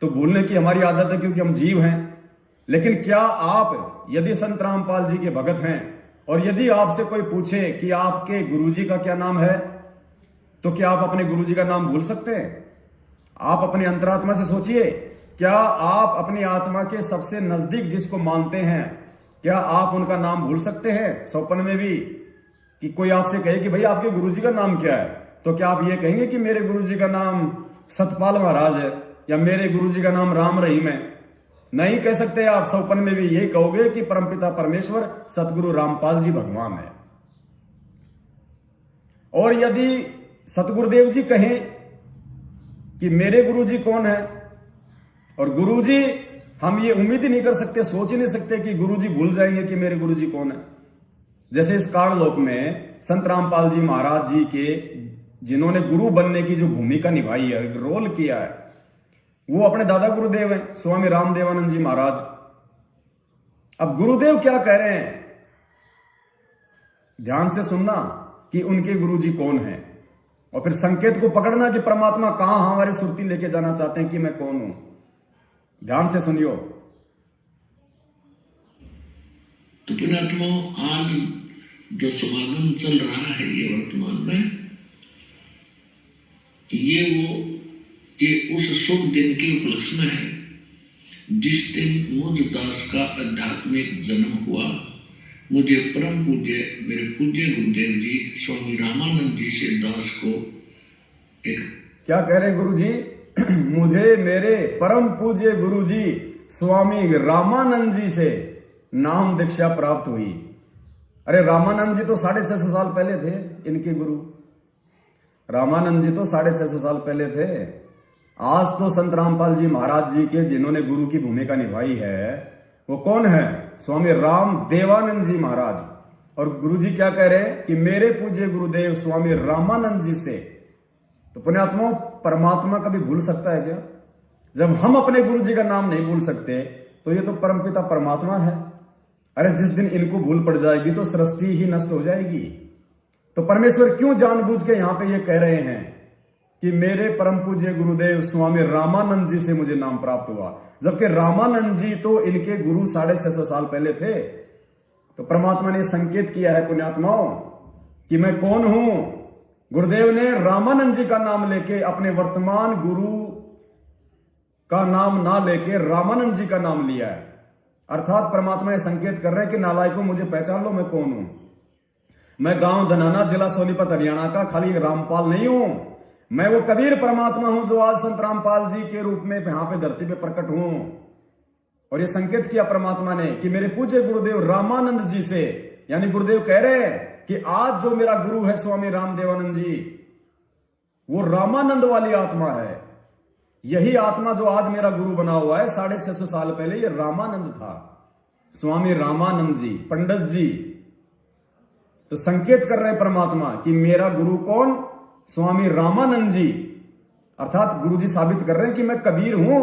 तो भूलने की हमारी आदत है क्योंकि हम जीव हैं। लेकिन क्या आप यदि संत रामपाल जी के भगत हैं और यदि आपसे कोई पूछे कि आपके गुरुजी का क्या नाम है, तो क्या आप अपने गुरुजी का नाम भूल सकते हैं? आप अपनी अंतरात्मा से सोचिए, क्या आप अपनी आत्मा के सबसे नजदीक जिसको मानते हैं, क्या आप उनका नाम भूल सकते हैं सौपन में भी? कि कोई आपसे कहे कि भाई आपके गुरुजी का नाम क्या है, तो क्या आप ये कहेंगे कि मेरे गुरुजी का नाम सतपाल महाराज है या मेरे गुरुजी का नाम राम रहीम है? नहीं कह सकते आप। सौपन में भी यही कहोगे कि परमपिता परमेश्वर सतगुरु रामपाल जी भगवान है। और यदि सतगुरुदेव जी कहें कि मेरे गुरुजी कौन है, और गुरुजी, हम ये उम्मीद ही नहीं कर सकते, सोच ही नहीं सकते कि गुरुजी भूल जाएंगे कि मेरे गुरुजी कौन है। जैसे इस काललोक में संत रामपाल जी महाराज जी के जिन्होंने गुरु बनने की जो भूमिका निभाई है, रोल किया है, वो अपने दादा गुरुदेव हैं, स्वामी रामदेवानंद जी महाराज। अब गुरुदेव क्या कह रहे हैं, ध्यान से सुनना कि उनके गुरुजी कौन है, और फिर संकेत को पकड़ना कि परमात्मा कहां हमारी सुरती लेके जाना चाहते हैं कि मैं कौन हूं। ध्यान से सुनियो। तो पुण्यात्मा, आज जो समागम चल रहा है ये वर्तमान में, ये उस शुभ दिन के उपलक्ष्य में है जिस दिन मुझ दास का आध्यात्मिक जन्म हुआ। मुझे परम पूज्य मेरे पूज्य गुरुदेव जी स्वामी रामानंद जी से दास को एक क्या कह रहे गुरु जी? मुझे मेरे परम पूज्य गुरु जी स्वामी रामानंद जी से नाम दीक्षा प्राप्त हुई। अरे रामानंद जी तो 650 साल पहले थे इनके गुरु। रामानंद जी तो 650 साल पहले थे। आज तो संत रामपाल जी महाराज जी के जिन्होंने गुरु की भूमिका निभाई है वो कौन है? स्वामी राम देवानंद जी महाराज। और गुरु जी क्या कह रहे हैं कि मेरे पूज्य गुरुदेव स्वामी रामानंद जी से। तो पुण्यात्माओं, परमात्मा कभी भूल सकता है क्या? जब हम अपने गुरु जी का नाम नहीं भूल सकते तो ये तो परमपिता परमात्मा है। अरे जिस दिन इनको भूल पड़ जाएगी तो सृष्टि ही नष्ट हो जाएगी। तो परमेश्वर क्यों जानबूझ के यहां पे ये कह रहे हैं कि मेरे परम पूज्य गुरुदेव स्वामी रामानंद जी से मुझे नाम प्राप्त हुआ, जबकि रामानंद जी तो इनके गुरु 650 साल पहले थे। तो परमात्मा ने संकेत किया है पुण्यात्माओं कि मैं कौन हूं। गुरुदेव ने रामानंद जी का नाम लेके अपने वर्तमान गुरु का नाम ना लेके रामानंद जी का नाम लिया है। अर्थात परमात्मा ये संकेत कर रहे हैं कि नालायकों, मुझे पहचान लो, मैं कौन हूं। मैं गांव धनाना, जिला सोनीपत, हरियाणा का खाली रामपाल नहीं हूं। मैं वो कबीर परमात्मा हूं जो आज संत रामपाल जी के रूप में यहां पे धरती पे प्रकट हूं। और ये संकेत किया परमात्मा ने कि मेरे पूज्य गुरुदेव रामानंद जी से, यानी गुरुदेव कह रहे हैं कि आज जो मेरा गुरु है स्वामी रामदेवानंद जी, वो रामानंद वाली आत्मा है। यही आत्मा जो आज मेरा गुरु बना हुआ है, 650 साल पहले ये रामानंद था, स्वामी रामानंद जी, पंडित जी। तो संकेत कर रहे हैं परमात्मा कि मेरा गुरु कौन? स्वामी रामानंद जी। अर्थात गुरु जी साबित कर रहे हैं कि मैं कबीर हूं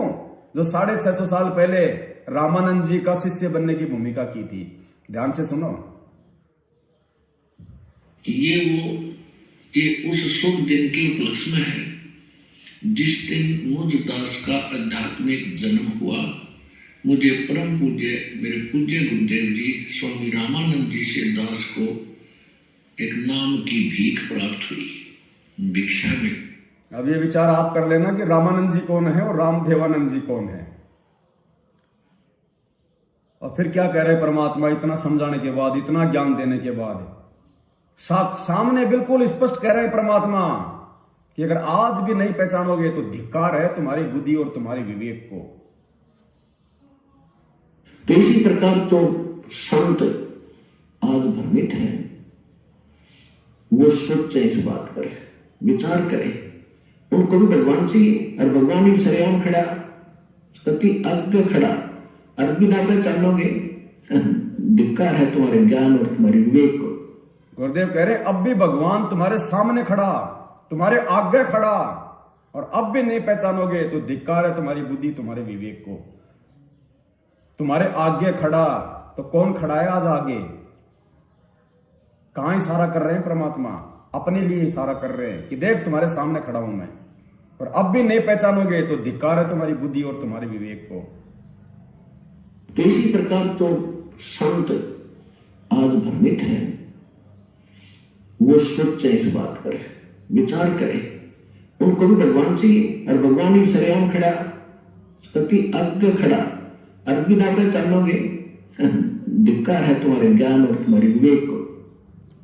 जो 650 साल पहले रामानंद जी का शिष्य बनने की भूमिका की थी। ध्यान से सुनो। ये उस शुभ दिन के उपलक्ष्य में है जिस दिन मुझ दास का आध्यात्मिक जन्म हुआ। मुझे परम पूज्य मेरे पूज्य गुरुदेव जी स्वामी रामानंद जी से दास को एक नाम की भीख प्राप्त हुई, भिक्षा में। अब ये विचार आप कर लेना कि रामानंद जी कौन है और रामदेवानंद जी कौन है। और फिर क्या कह रहे परमात्मा, इतना समझाने के बाद, इतना ज्ञान देने के बाद, सामने बिल्कुल स्पष्ट कह रहे हैं परमात्मा कि अगर आज भी नहीं पहचानोगे तो धिक्कार है तुम्हारी बुद्धि और तुम्हारे विवेक को। तो इसी प्रकार जो संत आज भ्रमित हैं वो सोचे, इस बात पर विचार करें। उनको भी भगवान चाहिए और भगवान भी सरेआम खड़ा, कति आगे खड़ा, और बिना पहचानोगे धिक्कार है तुम्हारे ज्ञान और तुम्हारे विवेक को। गुरुदेव कह रहे हैं अब भी भगवान तुम्हारे सामने खड़ा, तुम्हारे आगे खड़ा, और अब भी नहीं पहचानोगे तो धिक्कार है तुम्हारी बुद्धि, तुम्हारे विवेक को। तुम्हारे आगे खड़ा तो कौन खड़ा है आज आगे? कहां इशारा कर रहे हैं परमात्मा? अपने लिए इशारा कर रहे हैं कि देख तुम्हारे सामने खड़ा हूं मैं, और अब भी नहीं पहचानोगे तो धिक्कार है तुम्हारी बुद्धि और तुम्हारे विवेक को। तो इसी प्रकार तो संत आज भ्रमित है, वो सोचे, इस बात पर विचार करे। उनको भी भगवान चाहिए, और भगवान ही सरेआम खड़ा, कभी आगे खड़ा, अब भी ना पहचानोगे, धिक्कार है तुम्हारे ज्ञान और तुम्हारे विवेक को।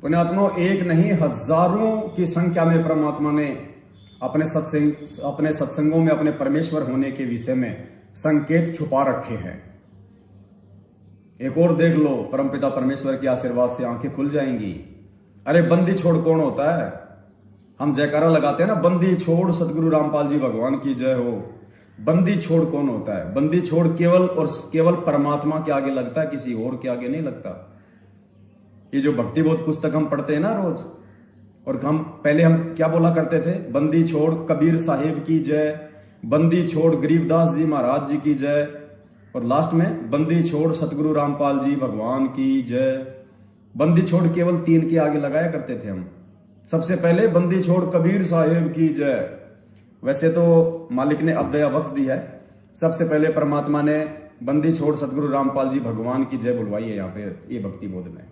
पुण्यात्मा, एक नहीं हजारों की संख्या में परमात्मा ने अपने सत्संगों में अपने परमेश्वर होने के विषय में संकेत छुपा रखे हैं। एक और देख लो, परमपिता परमेश्वर के आशीर्वाद से आंखें खुल जाएंगी। अरे बंदी छोड़ कौन होता है? हम जयकारा लगाते हैं ना, बंदी छोड़ सतगुरु रामपाल जी भगवान की जय हो। बंदी छोड़ कौन होता है? बंदी छोड़ केवल और केवल परमात्मा के आगे लगता है, किसी और के आगे नहीं लगता। ये जो भक्ति बोध पुस्तक हम पढ़ते हैं ना रोज, और हम क्या बोला करते थे? बंदी छोड़ कबीर साहिब की जय, बंदी छोड़ गरीबदास जी महाराज जी की जय, और लास्ट में बंदी छोड़ सतगुरु रामपाल जी भगवान की जय। बंदी छोड़ केवल 3 के आगे लगाया करते थे हम। सबसे पहले बंदी छोड़ कबीर साहिब की जय। वैसे तो मालिक ने अब दया बख्श दी है, सबसे पहले परमात्मा ने बंदी छोड़ सतगुरु रामपाल जी भगवान की जय बुलवाई है यहाँ पे, ये भक्ति बोध में।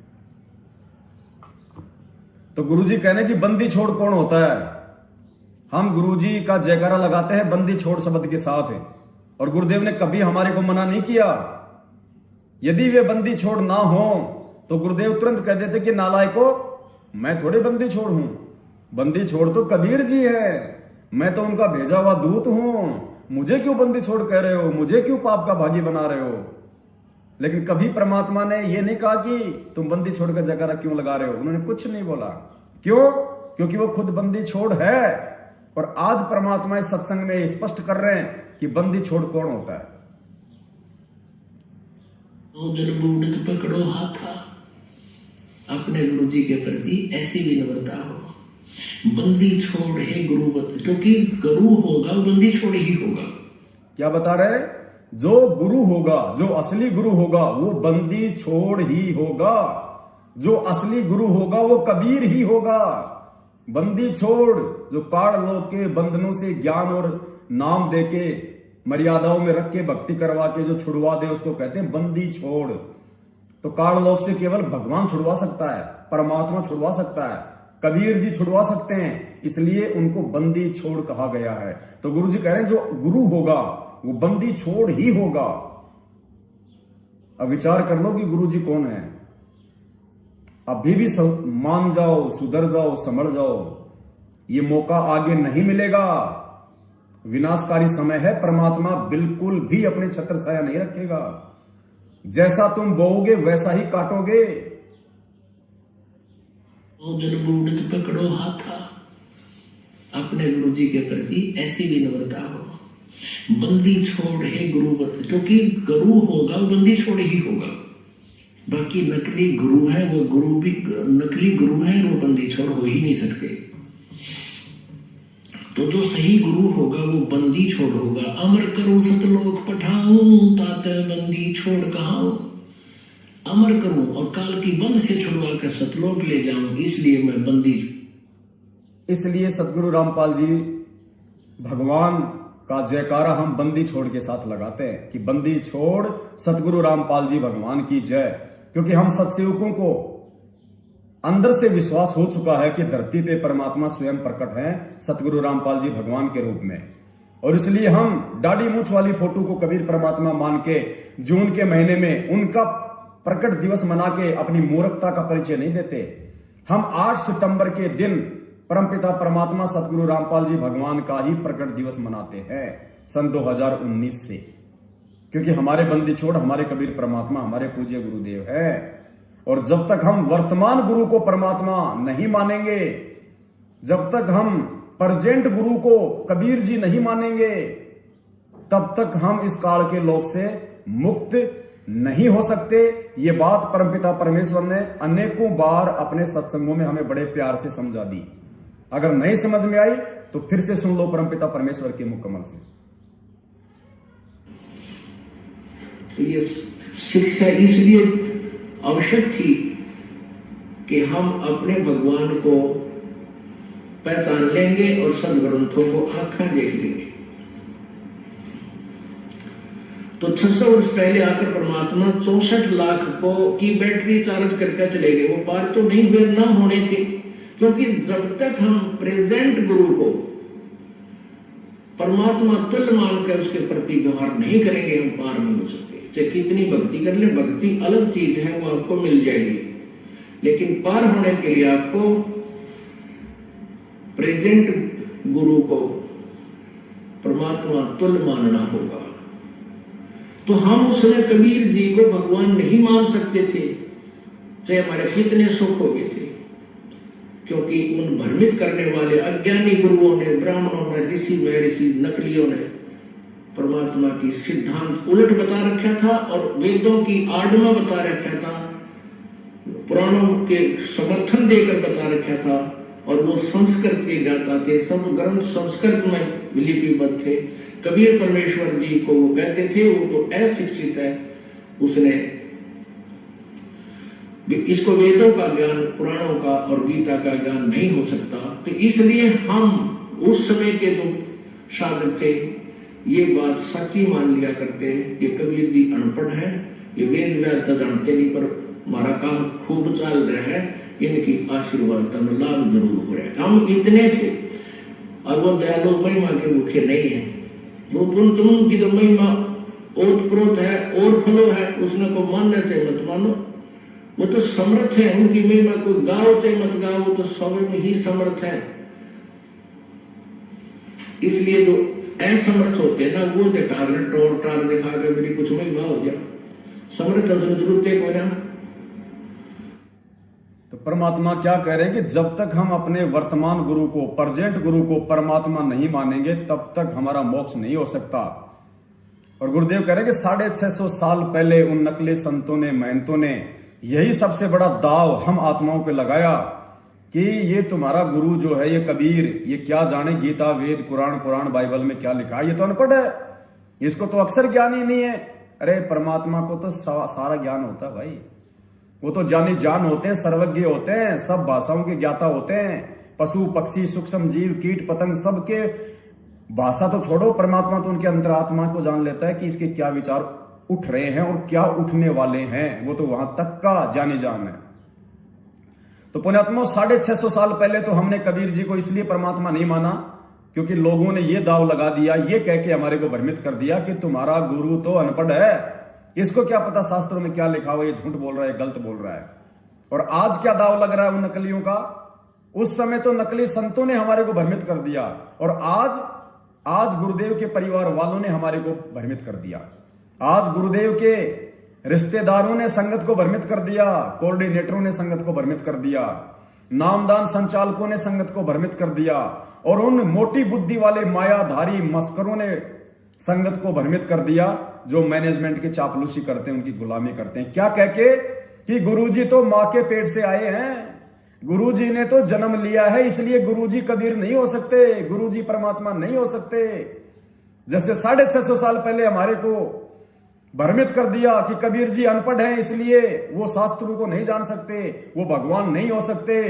तो गुरुजी कहने की बंदी छोड़ कौन होता है? हम गुरुजी का जयकारा लगाते हैं बंदी छोड़ शब्द के साथ है, और गुरुदेव ने कभी हमारे को मना नहीं किया। यदि वे बंदी छोड़ ना हो तो गुरुदेव तुरंत कह देते कि नालायको, मैं थोड़े बंदी छोड़ हूं, बंदी छोड़ तो कबीर जी है, मैं तो उनका भेजा हुआ दूत हूं, मुझे क्यों बंदी छोड़ कह रहे हो, मुझे क्यों पाप का भागी बना रहे हो? लेकिन कभी परमात्मा ने यह नहीं कहा कि तुम बंदी छोड़ कर जयकारा क्यों लगा रहे हो। उन्होंने कुछ नहीं बोला। क्यों? क्योंकि वो खुद बंदी छोड़ है। और आज परमात्मा इस सत्संग में स्पष्ट कर रहे हैं कि बंदी छोड़ कौन होता है। जन बूढ़ पकड़ो हाथा, अपने गुरु जी के प्रति ऐसी विनम्रता हो। बंदी छोड़ है गुरु, क्योंकि गुरु होगा बंदी छोड़ ही होगा। क्या बता रहे? जो गुरु होगा, जो असली गुरु होगा, वो बंदी छोड़ ही होगा। जो असली गुरु होगा वो कबीर ही होगा। बंदी छोड़ जो काल लोक के बंधनों से ज्ञान और नाम देके मर्यादाओं में रख के भक्ति करवा के जो छुड़वा दे उसको कहते हैं बंदी छोड़। तो काल लोक से केवल भगवान छुड़वा सकता है, परमात्मा छुड़वा सकता है, कबीर जी छुड़वा सकते हैं, इसलिए उनको बंदी छोड़ कहा गया है। तो गुरु जी कह रहे हैं जो गुरु होगा वो बंदी छोड़ ही होगा। अब विचार कर लो कि गुरु जी कौन है। अभी भी मान जाओ, सुधर जाओ, समझ जाओ, ये मौका आगे नहीं मिलेगा। विनाशकारी समय है। परमात्मा बिल्कुल भी अपने छत्र छाया नहीं रखेगा। जैसा तुम बोओगे वैसा ही काटोगे। जन बूढ़ पकड़ो हाथा, अपने गुरु जी के प्रति ऐसी विनम्रता हो। बंदी छोड़ है गुरु, क्योंकि गुरु होगा वो बंदी छोड़ ही होगा। बाकी नकली गुरु है, वो गुरु भी नकली गुरु है, वो बंदी छोड़ हो ही नहीं सकते। तो जो सही गुरु होगा वो बंदी छोड़ होगा। अमर करूं सतलोक पठाऊं, ताते बंदी छोड़ कहाऊं। अमर करूं और काल की बंद से छुड़वा कर सतलोक ले जाऊं, इसलिए मैं बंदी। इसलिए सतगुरु रामपाल जी भगवान का जयकारा हम बंदी छोड़ के साथ लगाते हैं कि बंदी छोड़ सतगुरु रामपाल जी भगवान की जय। क्योंकि हम सत्सेवकों को अंदर से विश्वास हो चुका है कि धरती पे परमात्मा स्वयं प्रकट हैं सतगुरु रामपाल जी भगवान के रूप में, और इसलिए हम दाढ़ी मूछ वाली फोटो को कबीर परमात्मा मान के जून के महीने में उनका प्रकट दिवस मना के अपनी मूर्खता का परिचय नहीं देते। हम 8 सितंबर के दिन परमपिता परमात्मा सतगुरु रामपाल जी भगवान का ही प्रकट दिवस मनाते हैं सन 2019 से, क्योंकि हमारे बंदी छोड़ हमारे कबीर परमात्मा हमारे पूज्य गुरुदेव है। और जब तक हम वर्तमान गुरु को परमात्मा नहीं मानेंगे, जब तक हम प्रेजेंट गुरु को कबीर जी नहीं मानेंगे, तब तक हम इस काल के लोक से मुक्त नहीं हो सकते। ये बात परमपिता परमेश्वर ने अनेकों बार अपने सत्संगों में हमें बड़े प्यार से समझा दी। अगर नहीं समझ में आई तो फिर से सुन लो परमपिता परमेश्वर के मुकम्मल से। तो ये शिक्षा इसलिए आवश्यक थी कि हम अपने भगवान को पहचान लेंगे और सदग्रंथों को आंखें देख लेंगे। तो 600 वर्ष पहले आकर परमात्मा 64 लाख को की बैटरी चार्ज करके चले गए। वो पार तो नहीं हुए, ना होने थे, क्योंकि जब तक हम प्रेजेंट गुरु को परमात्मा तुल्य मानकर उसके प्रति व्यवहार नहीं करेंगे, हम पार नहीं हो सकते। चाहे कितनी भक्ति कर ले, भक्ति अलग चीज है, वो आपको मिल जाएगी, लेकिन पार होने के लिए आपको प्रेजेंट गुरु को परमात्मा तुल्य मानना होगा। तो हम उसने कबीर जी को भगवान नहीं मान सकते थे, चाहे हमारे कितने सुख हो गए थे, क्योंकि उन भ्रमित करने वाले अज्ञानी गुरुओं ने, ब्राह्मणों ने, ऋषि महर्षि नकलियों ने परमात्मा की सिद्धांत उलट बता रखा था और वेदों की आडमा बता रखा था, पुराणों के समर्थन देकर बता रखा था, और वो संस्कृत के गाता थे। सब ग्रंथ संस्कृत में लिपिबद्ध थे। कबीर परमेश्वर जी को वो कहते थे वो तो अशिक्षित है, उसने इसको वेदों का ज्ञान, पुराणों का और गीता का ज्ञान नहीं हो सकता। तो इसलिए हम उस समय के जो साधक थे ये बात सच्ची मान लिया करते, ये कबीर जी अनपढ़ है, ये वेद व्यास तो जानते नहीं, पर हमारा काम खूब चल रहा है, इनकी आशीर्वाद का लाभ जरूर हो रहा है। हम इतने थे और वो दयालु महिमा के भूखे नहीं है। वो तुम की तो महिमा ओत प्रोत है और फलो है, उसने को मानने से मत मानो, वो तो समर्थ है। उनकी महिमा को गाओ चाहे मत गाओ, वो तो स्वयं ही समर्थ है। इसलिए जो असमर्थ होते हैं ना, वो दिखा कर टोर टार दिखा कर मेरी कुछ महिमा हो गया, समर्थ जरूरत है कोई ना। तो परमात्मा क्या कह रहे हैं कि जब तक हम अपने वर्तमान गुरु को, प्रेजेंट गुरु को परमात्मा नहीं मानेंगे तब तक हमारा मोक्ष नहीं हो सकता। और गुरुदेव कह रहे हैं कि 650 साल पहले उन नकली संतों ने, महंतों ने यही सबसे बड़ा दाव हम आत्माओं पे लगाया कि ये तुम्हारा गुरु जो है, ये कबीर, ये क्या जाने गीता, वेद, पुराण बाइबल में क्या लिखा है, ये तो अनपढ़ है, इसको तो अक्षर ज्ञान ही नहीं है। अरे परमात्मा को तो सारा ज्ञान होता है भाई, वो तो जानी जान होते हैं, सर्वज्ञ होते हैं, सब भाषाओं के ज्ञाता होते हैं। पशु पक्षी सूक्ष्म जीव कीट पतंग सबके भाषा तो छोड़ो, परमात्मा तो उनके अंतरात्मा को जान लेता है कि इसके क्या विचार उठ रहे हैं और क्या उठने वाले हैं, वो तो वहां तक का जानी जान है। तो पुण्यात्मा 650 साल पहले तो हमने कबीर जी को इसलिए परमात्मा नहीं माना क्योंकि लोगों ने ये दाव लगा दिया, ये कह के हमारे को भ्रमित कर दिया कि तुम्हारा गुरु तो अनपढ़ है, इसको क्या पता शास्त्रों में क्या लिखा हुआ, ये झूठ बोल रहा है, गलत बोल रहा है। और आज क्या दाव लग रहा है उन नकलियों का? उस समय तो नकली संतों ने हमारे को भ्रमित कर दिया, और आज गुरुदेव के परिवार वालों ने हमारे को भ्रमित कर दिया। आज गुरुदेव के रिश्तेदारों ने संगत को भ्रमित कर दिया, कोऑर्डिनेटरों ने संगत को भ्रमित कर दिया, नामदान संचालकों ने संगत को भ्रमित कर दिया, और उन मोटी बुद्धि वाले मायाधारी मस्करों ने संगत को भ्रमित कर दिया जो मैनेजमेंट की चापलूसी करते हैं, उनकी गुलामी करते हैं। क्या कह के कि गुरुजी तो मां के पेट से आए हैं, गुरुजी ने तो जन्म लिया है, इसलिए गुरुजी कबीर नहीं हो सकते, गुरुजी परमात्मा नहीं हो सकते। जैसे 650 साल पहले हमारे को भ्रमित कर दिया कि कबीर जी अनपढ़ हैं इसलिए वो शास्त्रों को नहीं जान सकते, वो भगवान नहीं हो सकते।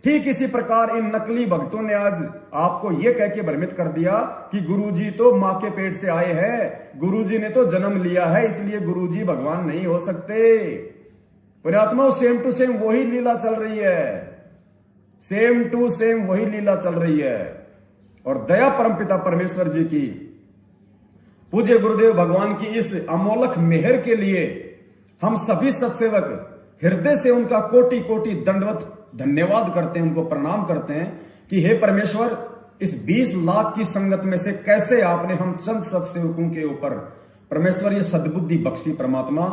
ठीक इसी प्रकार इन नकली भक्तों ने आज आपको ये कह के भ्रमित कर दिया कि गुरुजी तो मां के पेट से आए हैं, गुरुजी ने तो जन्म लिया है, इसलिए गुरुजी भगवान नहीं हो सकते। पुण्यात्मा सेम टू सेम वही लीला चल रही है, सेम टू सेम वही लीला चल रही है। और दया परमपिता परमेश्वर जी की, पूज्य गुरुदेव भगवान की इस अमोलक मेहर के लिए हम सभी सत्सेवक हृदय से उनका कोटि कोटि दंडवत धन्यवाद करते हैं, उनको प्रणाम करते हैं कि हे परमेश्वर, इस 20 लाख की संगत में से कैसे आपने हम चंद सत्सेवकों के ऊपर परमेश्वर ये सद्बुद्धि बख्शी। परमात्मा,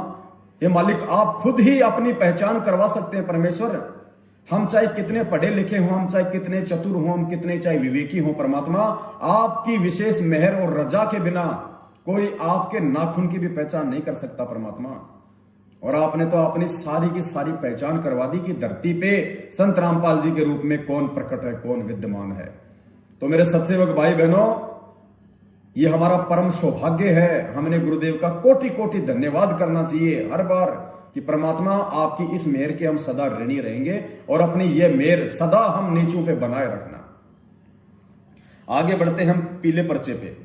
ये मालिक आप खुद ही अपनी पहचान करवा सकते हैं। परमेश्वर, हम चाहे कितने पढ़े लिखे हों, हम चाहे कितने चतुर हों, हम कितने चाहे विवेकी हों, परमात्मा आपकी विशेष मेहर और रजा के बिना कोई आपके नाखून की भी पहचान नहीं कर सकता। परमात्मा, और आपने तो अपनी सारी की सारी पहचान करवा दी कि धरती पे संत रामपाल जी के रूप में कौन प्रकट है, कौन विद्यमान है। तो मेरे सत्सेवक भाई बहनों, ये हमारा परम सौभाग्य है। हमने गुरुदेव का कोटि कोटि धन्यवाद करना चाहिए हर बार कि परमात्मा आपकी इस मेहर के हम सदा ऋणी रहेंगे और अपनी ये मेहर सदा हम नीचों पे बनाए रखना। आगे बढ़ते हम पीले पर्चे पे।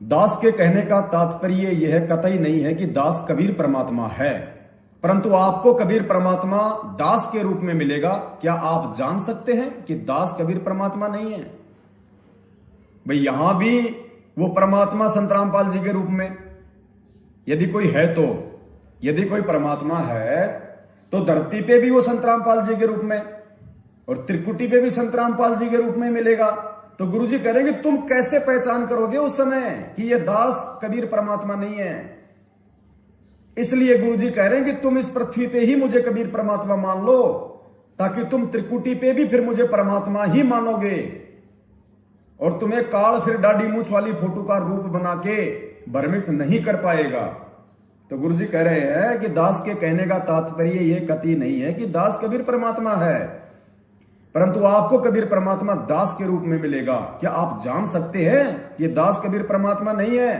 दास के कहने का तात्पर्य यह कतई नहीं है कि दास कबीर परमात्मा है, परंतु आपको कबीर परमात्मा दास के रूप में मिलेगा। क्या आप जान सकते हैं कि दास कबीर परमात्मा नहीं है? भाई यहां भी वो परमात्मा संत रामपाल जी के रूप में, यदि कोई है तो, यदि कोई परमात्मा है तो धरती पे भी वो संत रामपाल जी के रूप में और त्रिकुटी पे भी संत रामपाल जी के रूप में मिलेगा। तो गुरुजी कह रहे हैं कि तुम कैसे पहचान करोगे उस समय कि ये दास कबीर परमात्मा नहीं है। इसलिए गुरुजी कह रहे हैं कि तुम इस पृथ्वी पे ही मुझे कबीर परमात्मा मान लो, ताकि तुम त्रिकुटी पे भी फिर मुझे परमात्मा ही मानोगे और तुम्हें काल फिर डाडी मूछ वाली फोटो का रूप बना के भ्रमित नहीं कर पाएगा। तो गुरुजी कह रहे हैं कि दास के कहने का तात्पर्य यह कतई नहीं है कि दास कबीर परमात्मा है, परंतु आपको कबीर परमात्मा दास के रूप में मिलेगा। क्या आप जान सकते हैं ये दास कबीर परमात्मा नहीं है?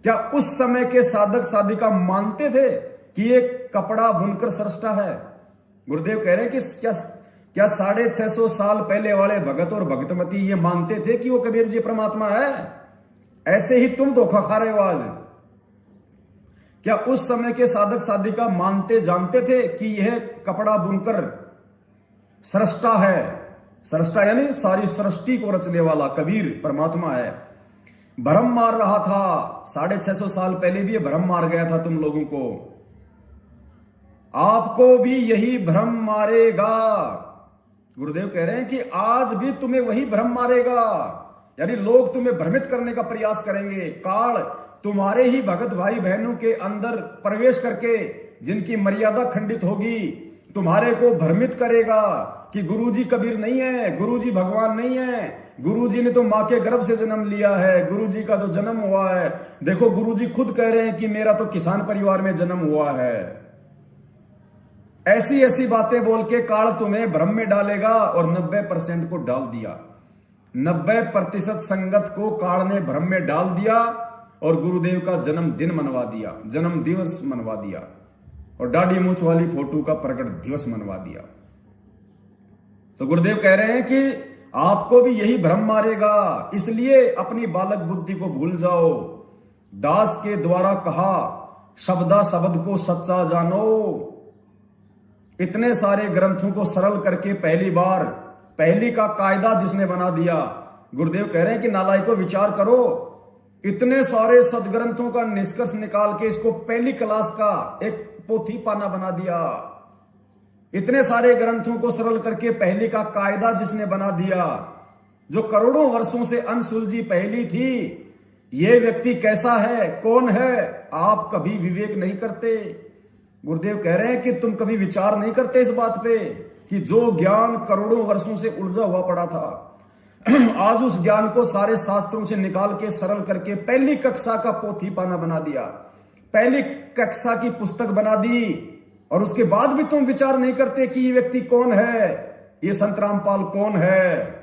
क्या उस समय के साधक साधिका मानते थे कि ये कपड़ा बुनकर सृष्टा है? गुरुदेव कह रहे हैं कि क्या 650 साल पहले वाले भगत और भगतमती ये मानते थे कि वो कबीर जी परमात्मा है? ऐसे ही तुम धोखा खा रहे हो आज। क्या उस समय के साधक साधिका मानते जानते थे कि यह कपड़ा बुनकर सृष्टा है? सृष्टा यानी सारी सृष्टि को रचने वाला कबीर परमात्मा है। भ्रम मार रहा था 650 साल पहले भी ये भ्रम मार गया था तुम लोगों को। आपको भी यही भ्रम मारेगा। गुरुदेव कह रहे हैं कि आज भी तुम्हें वही भ्रम मारेगा, यानी लोग तुम्हें भ्रमित करने का प्रयास करेंगे। काल तुम्हारे ही भगत भाई बहनों के अंदर प्रवेश करके जिनकी मर्यादा खंडित होगी तुम्हारे को भ्रमित करेगा कि गुरुजी कबीर नहीं है, गुरुजी भगवान नहीं है, गुरुजी ने तो मां के गर्भ से जन्म लिया है, गुरुजी का तो जन्म हुआ है। देखो गुरुजी खुद कह रहे हैं कि मेरा तो किसान परिवार में जन्म हुआ है। ऐसी ऐसी बातें बोल के काल तुम्हें भ्रम में डालेगा और 90% को डाल दिया। 90% संगत को काल ने भ्रम में डाल दिया और गुरुदेव का जन्मदिन मनवा दिया, जन्म दिवस मनवा दिया और दाढ़ी मूछ वाली फोटो का प्रकट दिवस मनवा दिया। तो गुरुदेव कह रहे हैं कि आपको भी यही भ्रम मारेगा, इसलिए अपनी बालक बुद्धि को भूल जाओ। दास के द्वारा कहा शब्दा शब्द को सच्चा जानो। इतने सारे ग्रंथों को सरल करके पहली बार पहली का कायदा जिसने बना दिया। गुरुदेव कह रहे हैं कि नालायकों विचार करो, इतने सारे सदग्रंथों का निष्कर्ष निकाल के इसको पहली क्लास का एक पोथी पाना बना दिया। इतने सारे ग्रंथों को सरल करके पहली का कायदा जिसने बना दिया, जो करोड़ों वर्षों से अनसुलझी पहली थी, ये व्यक्ति कैसा है, कौन है, आप कभी विवेक नहीं करते। गुरुदेव कह रहे हैं कि तुम कभी विचार नहीं करते इस बात पे कि जो ज्ञान करोड़ों वर्षों से उलझा हुआ पड़ा था, आज उस ज्ञान को सारे शास्त्रों से निकाल के सरल करके पहली कक्षा का पोथी पाना बना दिया, पहली कक्षा की पुस्तक बना दी। और उसके बाद भी तुम विचार नहीं करते कि ये व्यक्ति कौन है, ये संत रामपाल कौन है।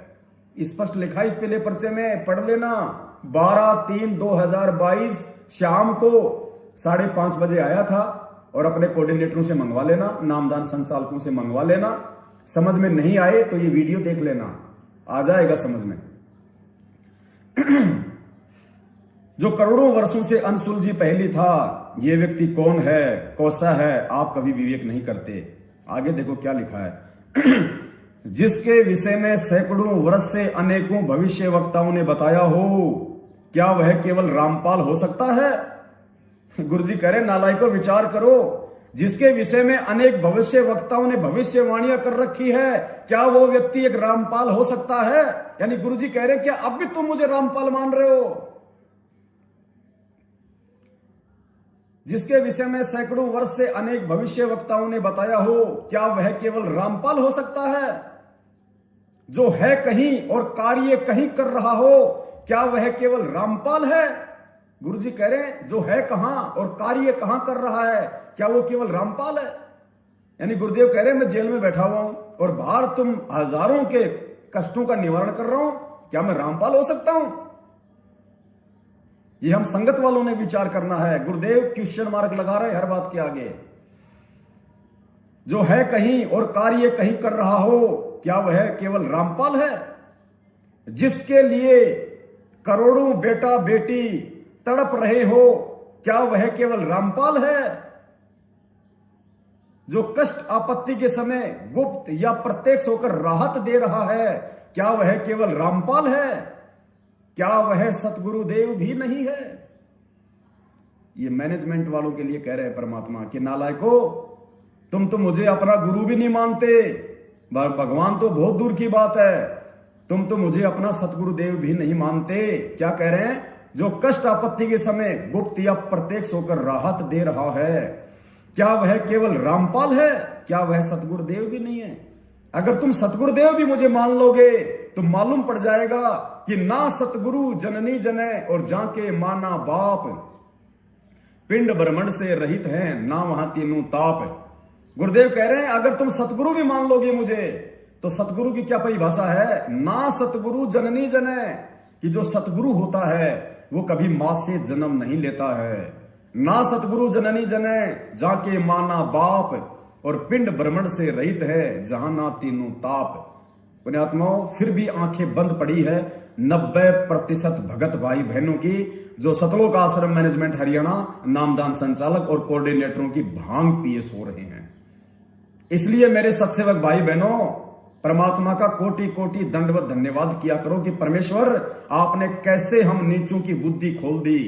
स्पष्ट लिखा इस पहले पर्चे में, पढ़ लेना। 12/3/2022 शाम को 5:30 बजे आया था और अपने कोऑर्डिनेटरों से मंगवा लेना, नामदान संचालकों से मंगवा लेना। समझ में नहीं आए तो ये वीडियो देख लेना, आ जाएगा समझ में। जो करोड़ों वर्षों से अनसुलझी पहेली था, ये व्यक्ति कौन है, कौसा है, आप कभी विवेक नहीं करते। आगे देखो क्या लिखा है। जिसके विषय में सैकड़ों वर्ष से अनेकों भविष्य वक्ताओं ने बताया हो, क्या वह केवल रामपाल हो सकता है? गुरुजी कह रहे नालायकों विचार करो, जिसके विषय में अनेक भविष्य वक्ताओं ने भविष्यवाणियां कर रखी है, क्या वो व्यक्ति एक रामपाल हो सकता है? यानी गुरुजी कह रहे क्या अब भी तुम मुझे रामपाल मान रहे हो? जिसके विषय में सैकड़ों वर्ष से अनेक भविष्य वक्ताओं ने बताया हो, क्या वह केवल रामपाल हो सकता है? जो है कहीं और कार्य कहीं कर रहा हो, क्या वह केवल रामपाल है? गुरु जी कह रहे हैं जो है कहां और कार्य कहां कर रहा है, क्या वो केवल रामपाल है? यानी गुरुदेव कह रहे हैं मैं जेल में बैठा हुआ हूं और बाहर तुम हजारों के कष्टों का निवारण कर रहा हूं, क्या मैं रामपाल हो सकता हूं? ये हम संगत वालों ने विचार करना है। गुरुदेव क्वेश्चन मार्क लगा रहे हर बात के आगे। जो है कहीं और कार्य कहीं कर रहा हो, क्या वह केवल रामपाल है? जिसके लिए करोड़ों बेटा बेटी तड़प रहे हो, क्या वह केवल रामपाल है? जो कष्ट आपत्ति के समय गुप्त या प्रत्यक्ष होकर राहत दे रहा है, क्या वह केवल रामपाल है? क्या वह सतगुरुदेव भी नहीं है? ये मैनेजमेंट वालों के लिए कह रहे हैं परमात्मा कि नालायको, तुम तो मुझे अपना गुरु भी नहीं मानते, भगवान तो बहुत दूर की बात है, तुम तो मुझे अपना सतगुरुदेव भी नहीं मानते। क्या कह रहे हैं? जो कष्ट आपत्ति के समय गुप्त या प्रत्यक्ष होकर राहत दे रहा है, क्या वह केवल रामपाल है? क्या वह सतगुरुदेव भी नहीं है? अगर तुम सतगुरुदेव भी मुझे मान लोगे तो मालूम पड़ जाएगा कि ना सतगुरु जननी जने और जाके माना बाप, पिंड ब्रह्मंड से रहित हैं ना वहां तीनों ताप। गुरुदेव कह रहे हैं अगर तुम सतगुरु भी मान लोगे मुझे, तो सतगुरु की क्या परिभाषा है? ना सतगुरु जननी जने, कि जो सतगुरु होता है वो कभी मां से जन्म नहीं लेता है। ना सतगुरु जननी जने जाके माना बाप, और पिंड ब्रह्मंड से रहित है जहां ना तीनों ताप। पुण्यात्माओं, फिर भी आंखें बंद पड़ी है 90% भगत भाई बहनों की, जो सतलोक आश्रम मैनेजमेंट हरियाणा नामदान संचालक और कोऑर्डिनेटरों की भांग पिए सो रहे हैं। इसलिए मेरे सत्सेवक भाई बहनों, परमात्मा का कोटि कोटि दंडवत धन्यवाद किया करो कि परमेश्वर आपने कैसे हम नीचों की बुद्धि खोल दी,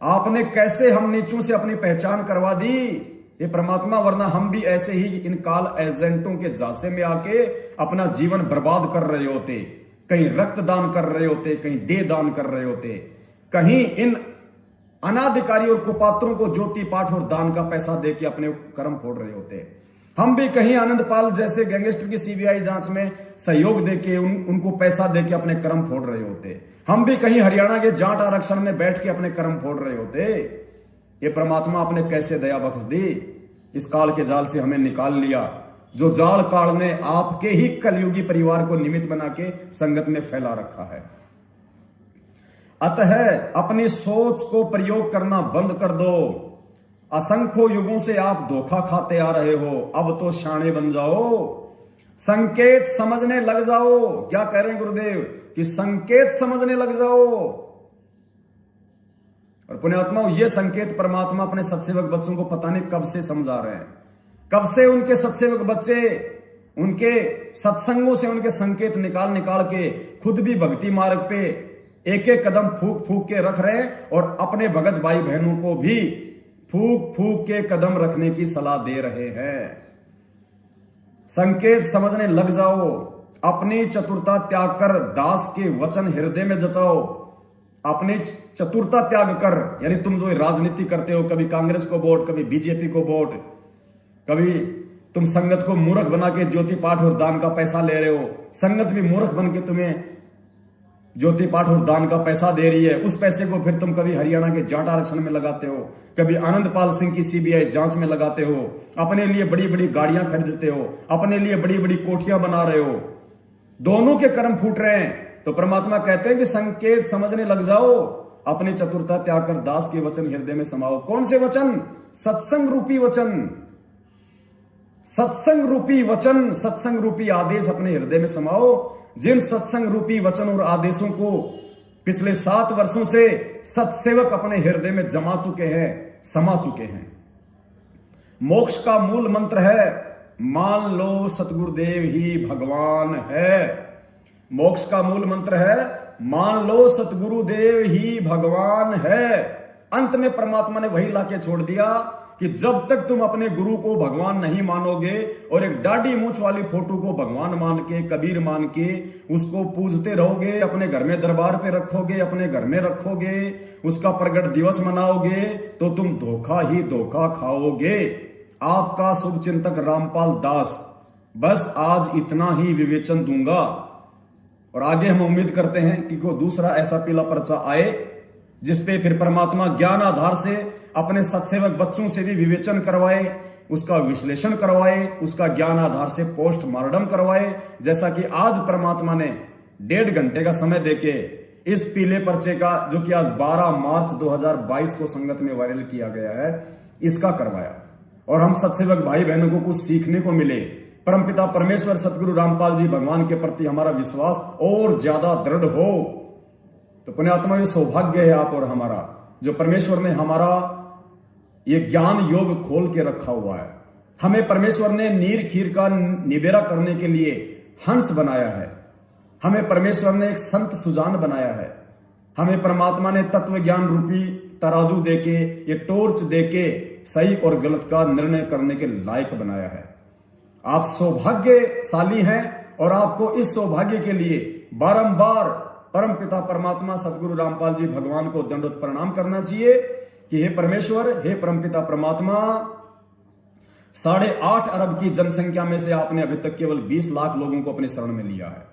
आपने कैसे हम नीचों से अपनी पहचान करवा दी। ये परमात्मा, वरना हम भी ऐसे ही इन काल एजेंटों के झांसे में आके अपना जीवन बर्बाद कर रहे होते, कहीं रक्तदान कर रहे होते, कहीं देह दान कर रहे होते, कहीं इन अनाधिकारी और कुपात्रों को ज्योति पाठ और दान का पैसा देके अपने कर्म फोड़ रहे होते। हम भी कहीं आनंदपाल जैसे गैंगस्टर की सीबीआई जांच में सहयोग देके उनको पैसा देके अपने कर्म फोड़ रहे होते। हम भी कहीं हरियाणा के जाट आरक्षण में बैठ के अपने कर्म फोड़ रहे होते। ये परमात्मा आपने कैसे दया बख्श दी, इस काल के जाल से हमें निकाल लिया, जो जाल काल ने आपके ही कलयुगी परिवार को निमित्त बना के संगत में फैला रखा है। अतः अपनी सोच को प्रयोग करना बंद कर दो। असंख्यों युगों से आप धोखा खाते आ रहे हो, अब तो शाणे बन जाओ, संकेत समझने लग जाओ। क्या कह रहे हैं गुरुदेव कि संकेत समझने लग जाओ। और पुण्यात्माओं, ये संकेत परमात्मा अपने सत्सेवक बच्चों को पता नहीं कब से समझा रहे हैं, कब से उनके सत्सेवक बच्चे उनके सत्संगों से उनके संकेत निकाल निकाल के खुद भी भक्ति मार्ग पे एक एक कदम फूक फूक के रख रहे हैं और अपने भगत भाई बहनों को भी फूक फूक के कदम रखने की सलाह दे रहे हैं। संकेत समझने लग जाओ, अपनी चतुरता त्याग कर दास के वचन हृदय में जचाओ। अपनी चतुरता त्याग कर, यानी तुम जो राजनीति करते हो, कभी कांग्रेस को वोट, कभी बीजेपी को वोट, कभी तुम संगत को मूर्ख बना के ज्योति पाठ और दान का पैसा ले रहे हो, संगत भी मूर्ख बन के तुम्हें ज्योति पाठ और दान का पैसा दे रही है। उस पैसे को फिर तुम कभी हरियाणा के जाट आरक्षण में लगाते हो, कभी आनंदपाल सिंह की सीबीआई जांच में लगाते हो, अपने लिए बड़ी बड़ी गाड़ियां खरीदते हो, अपने लिए बड़ी बड़ी कोठियां बना रहे हो, दोनों के कर्म फूट रहे हैं। तो परमात्मा कहते हैं कि संकेत समझने लग जाओ, अपनी चतुरता त्याग कर दास के वचन हृदय में समाओ। कौन से वचन? सत्संग रूपी वचन, सत्संग रूपी वचन, सत्संग रूपी आदेश अपने हृदय में समाओ। जिन सत्संग रूपी वचन और आदेशों को पिछले 7 वर्षों से सत्सेवक अपने हृदय में जमा चुके हैं, समा चुके हैं। मोक्ष का मूल मंत्र है, मान लो सतगुरुदेव ही भगवान है। मोक्ष का मूल मंत्र है, मान लो सतगुरुदेव ही भगवान है। अंत में परमात्मा ने वही लाके छोड़ दिया कि जब तक तुम अपने गुरु को भगवान नहीं मानोगे और एक दाढ़ी मूंछ वाली फोटो को भगवान मान के, कबीर मान के उसको पूजते रहोगे, अपने घर में दरबार पे रखोगे, अपने घर में रखोगे, उसका प्रगट दिवस मनाओगे, तो तुम धोखा ही धोखा खाओगे। आपका शुभ चिंतक रामपाल दास बस आज इतना ही विवेचन दूंगा और आगे हम उम्मीद करते हैं कि कोई दूसरा ऐसा पीला पर्चा आए जिसपे फिर परमात्मा ज्ञान आधार से अपने सत्सेवक बच्चों से भी विवेचन करवाए, उसका विश्लेषण करवाए, उसका ज्ञान आधार से पोस्टमार्टम करवाए। जैसा कि आज परमात्मा ने 1.5 घंटे का समय देके इस पीले पर्चे का, जो कि आज 12 मार्च 2022 को संगत में वायरल किया गया है, इसका करवाया। और हम सत्सेवक भाई बहनों को कुछ सीखने को मिले। परमपिता परमेश्वर सतगुरु रामपाल जी भगवान के प्रति हमारा विश्वास और ज्यादा दृढ़ हो। तो पुण्यात्मा, ये सौभाग्य है आप और हमारा, जो परमेश्वर ने हमारा ये ज्ञान योग खोल के रखा हुआ है। हमें परमेश्वर ने नीर खीर का निबेरा करने के लिए हंस बनाया है। हमें परमेश्वर ने एक संत सुजान बनाया है। हमें परमात्मा ने तत्व ज्ञान रूपी तराजू देके, ये टॉर्च देके सही और गलत का निर्णय करने के लायक बनाया है। आप सौभाग्यशाली हैं और आपको इस सौभाग्य के लिए बारंबार परमपिता परमात्मा सतगुरु रामपाल जी भगवान को दंडवत प्रणाम करना चाहिए कि हे परमेश्वर, हे परमपिता परमात्मा, 8.5 अरब की जनसंख्या में से आपने अभी तक केवल 20 लाख लोगों को अपने शरण में लिया है,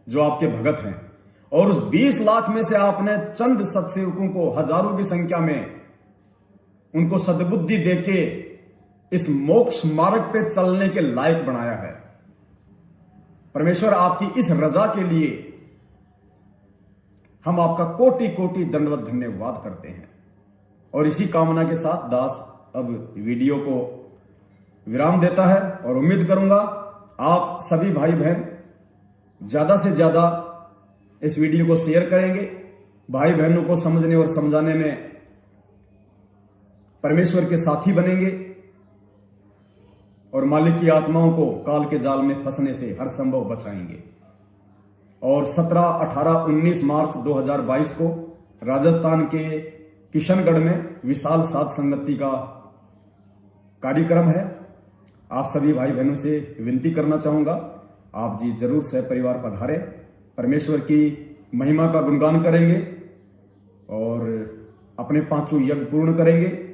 जो आपके भगत हैं। और उस 20 लाख में से आपने चंद सत्सेवकों को हजारों की संख्या में उनको सद्बुद्धि देके इस मोक्ष मार्ग पे चलने के लायक बनाया है। परमेश्वर, आपकी इस रजा के लिए हम आपका कोटि कोटि दंडवत धन्यवाद करते हैं। और इसी कामना के साथ दास अब वीडियो को विराम देता है और उम्मीद करूंगा आप सभी भाई बहन ज्यादा से ज्यादा इस वीडियो को शेयर करेंगे। भाई बहनों को समझने और समझाने में परमेश्वर के साथी बनेंगे और मालिक की आत्माओं को काल के जाल में फंसने से हर संभव बचाएंगे। और 17, 18, 19 मार्च 2022 को राजस्थान के किशनगढ़ में विशाल साध संगति का कार्यक्रम है। आप सभी भाई बहनों से विनती करना चाहूंगा, आप जी जरूर सहपरिवार पधारे, परमेश्वर की महिमा का गुणगान करेंगे और अपने 5 यज्ञ पूर्ण करेंगे।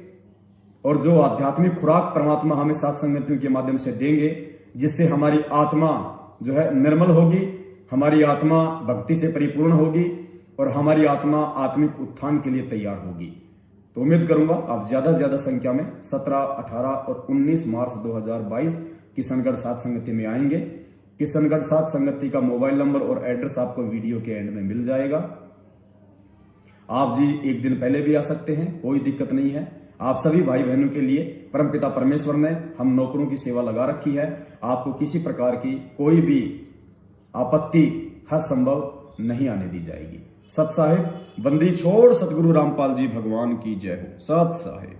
और जो आध्यात्मिक खुराक परमात्मा हमें साध संगतियों के माध्यम से देंगे, जिससे हमारी आत्मा जो है निर्मल होगी, हमारी आत्मा भक्ति से परिपूर्ण होगी और हमारी आत्मा आत्मिक उत्थान के लिए तैयार होगी। तो उम्मीद करूंगा आप ज्यादा से ज्यादा संख्या में 17, 18 और 19 मार्च 2022 किशनगढ़ साध संगति में आएंगे। किशनगढ़ साध संगति का मोबाइल नंबर और एड्रेस आपको वीडियो के एंड में मिल जाएगा। आप जी एक दिन पहले भी आ सकते हैं, कोई दिक्कत नहीं है। आप सभी भाई बहनों के लिए परमपिता परमेश्वर ने हम नौकरों की सेवा लगा रखी है। आपको किसी प्रकार की कोई भी आपत्ति हर संभव नहीं आने दी जाएगी। सत साहिब, बंदी छोड़ सतगुरु रामपाल जी भगवान की जय हो। सत साहिब।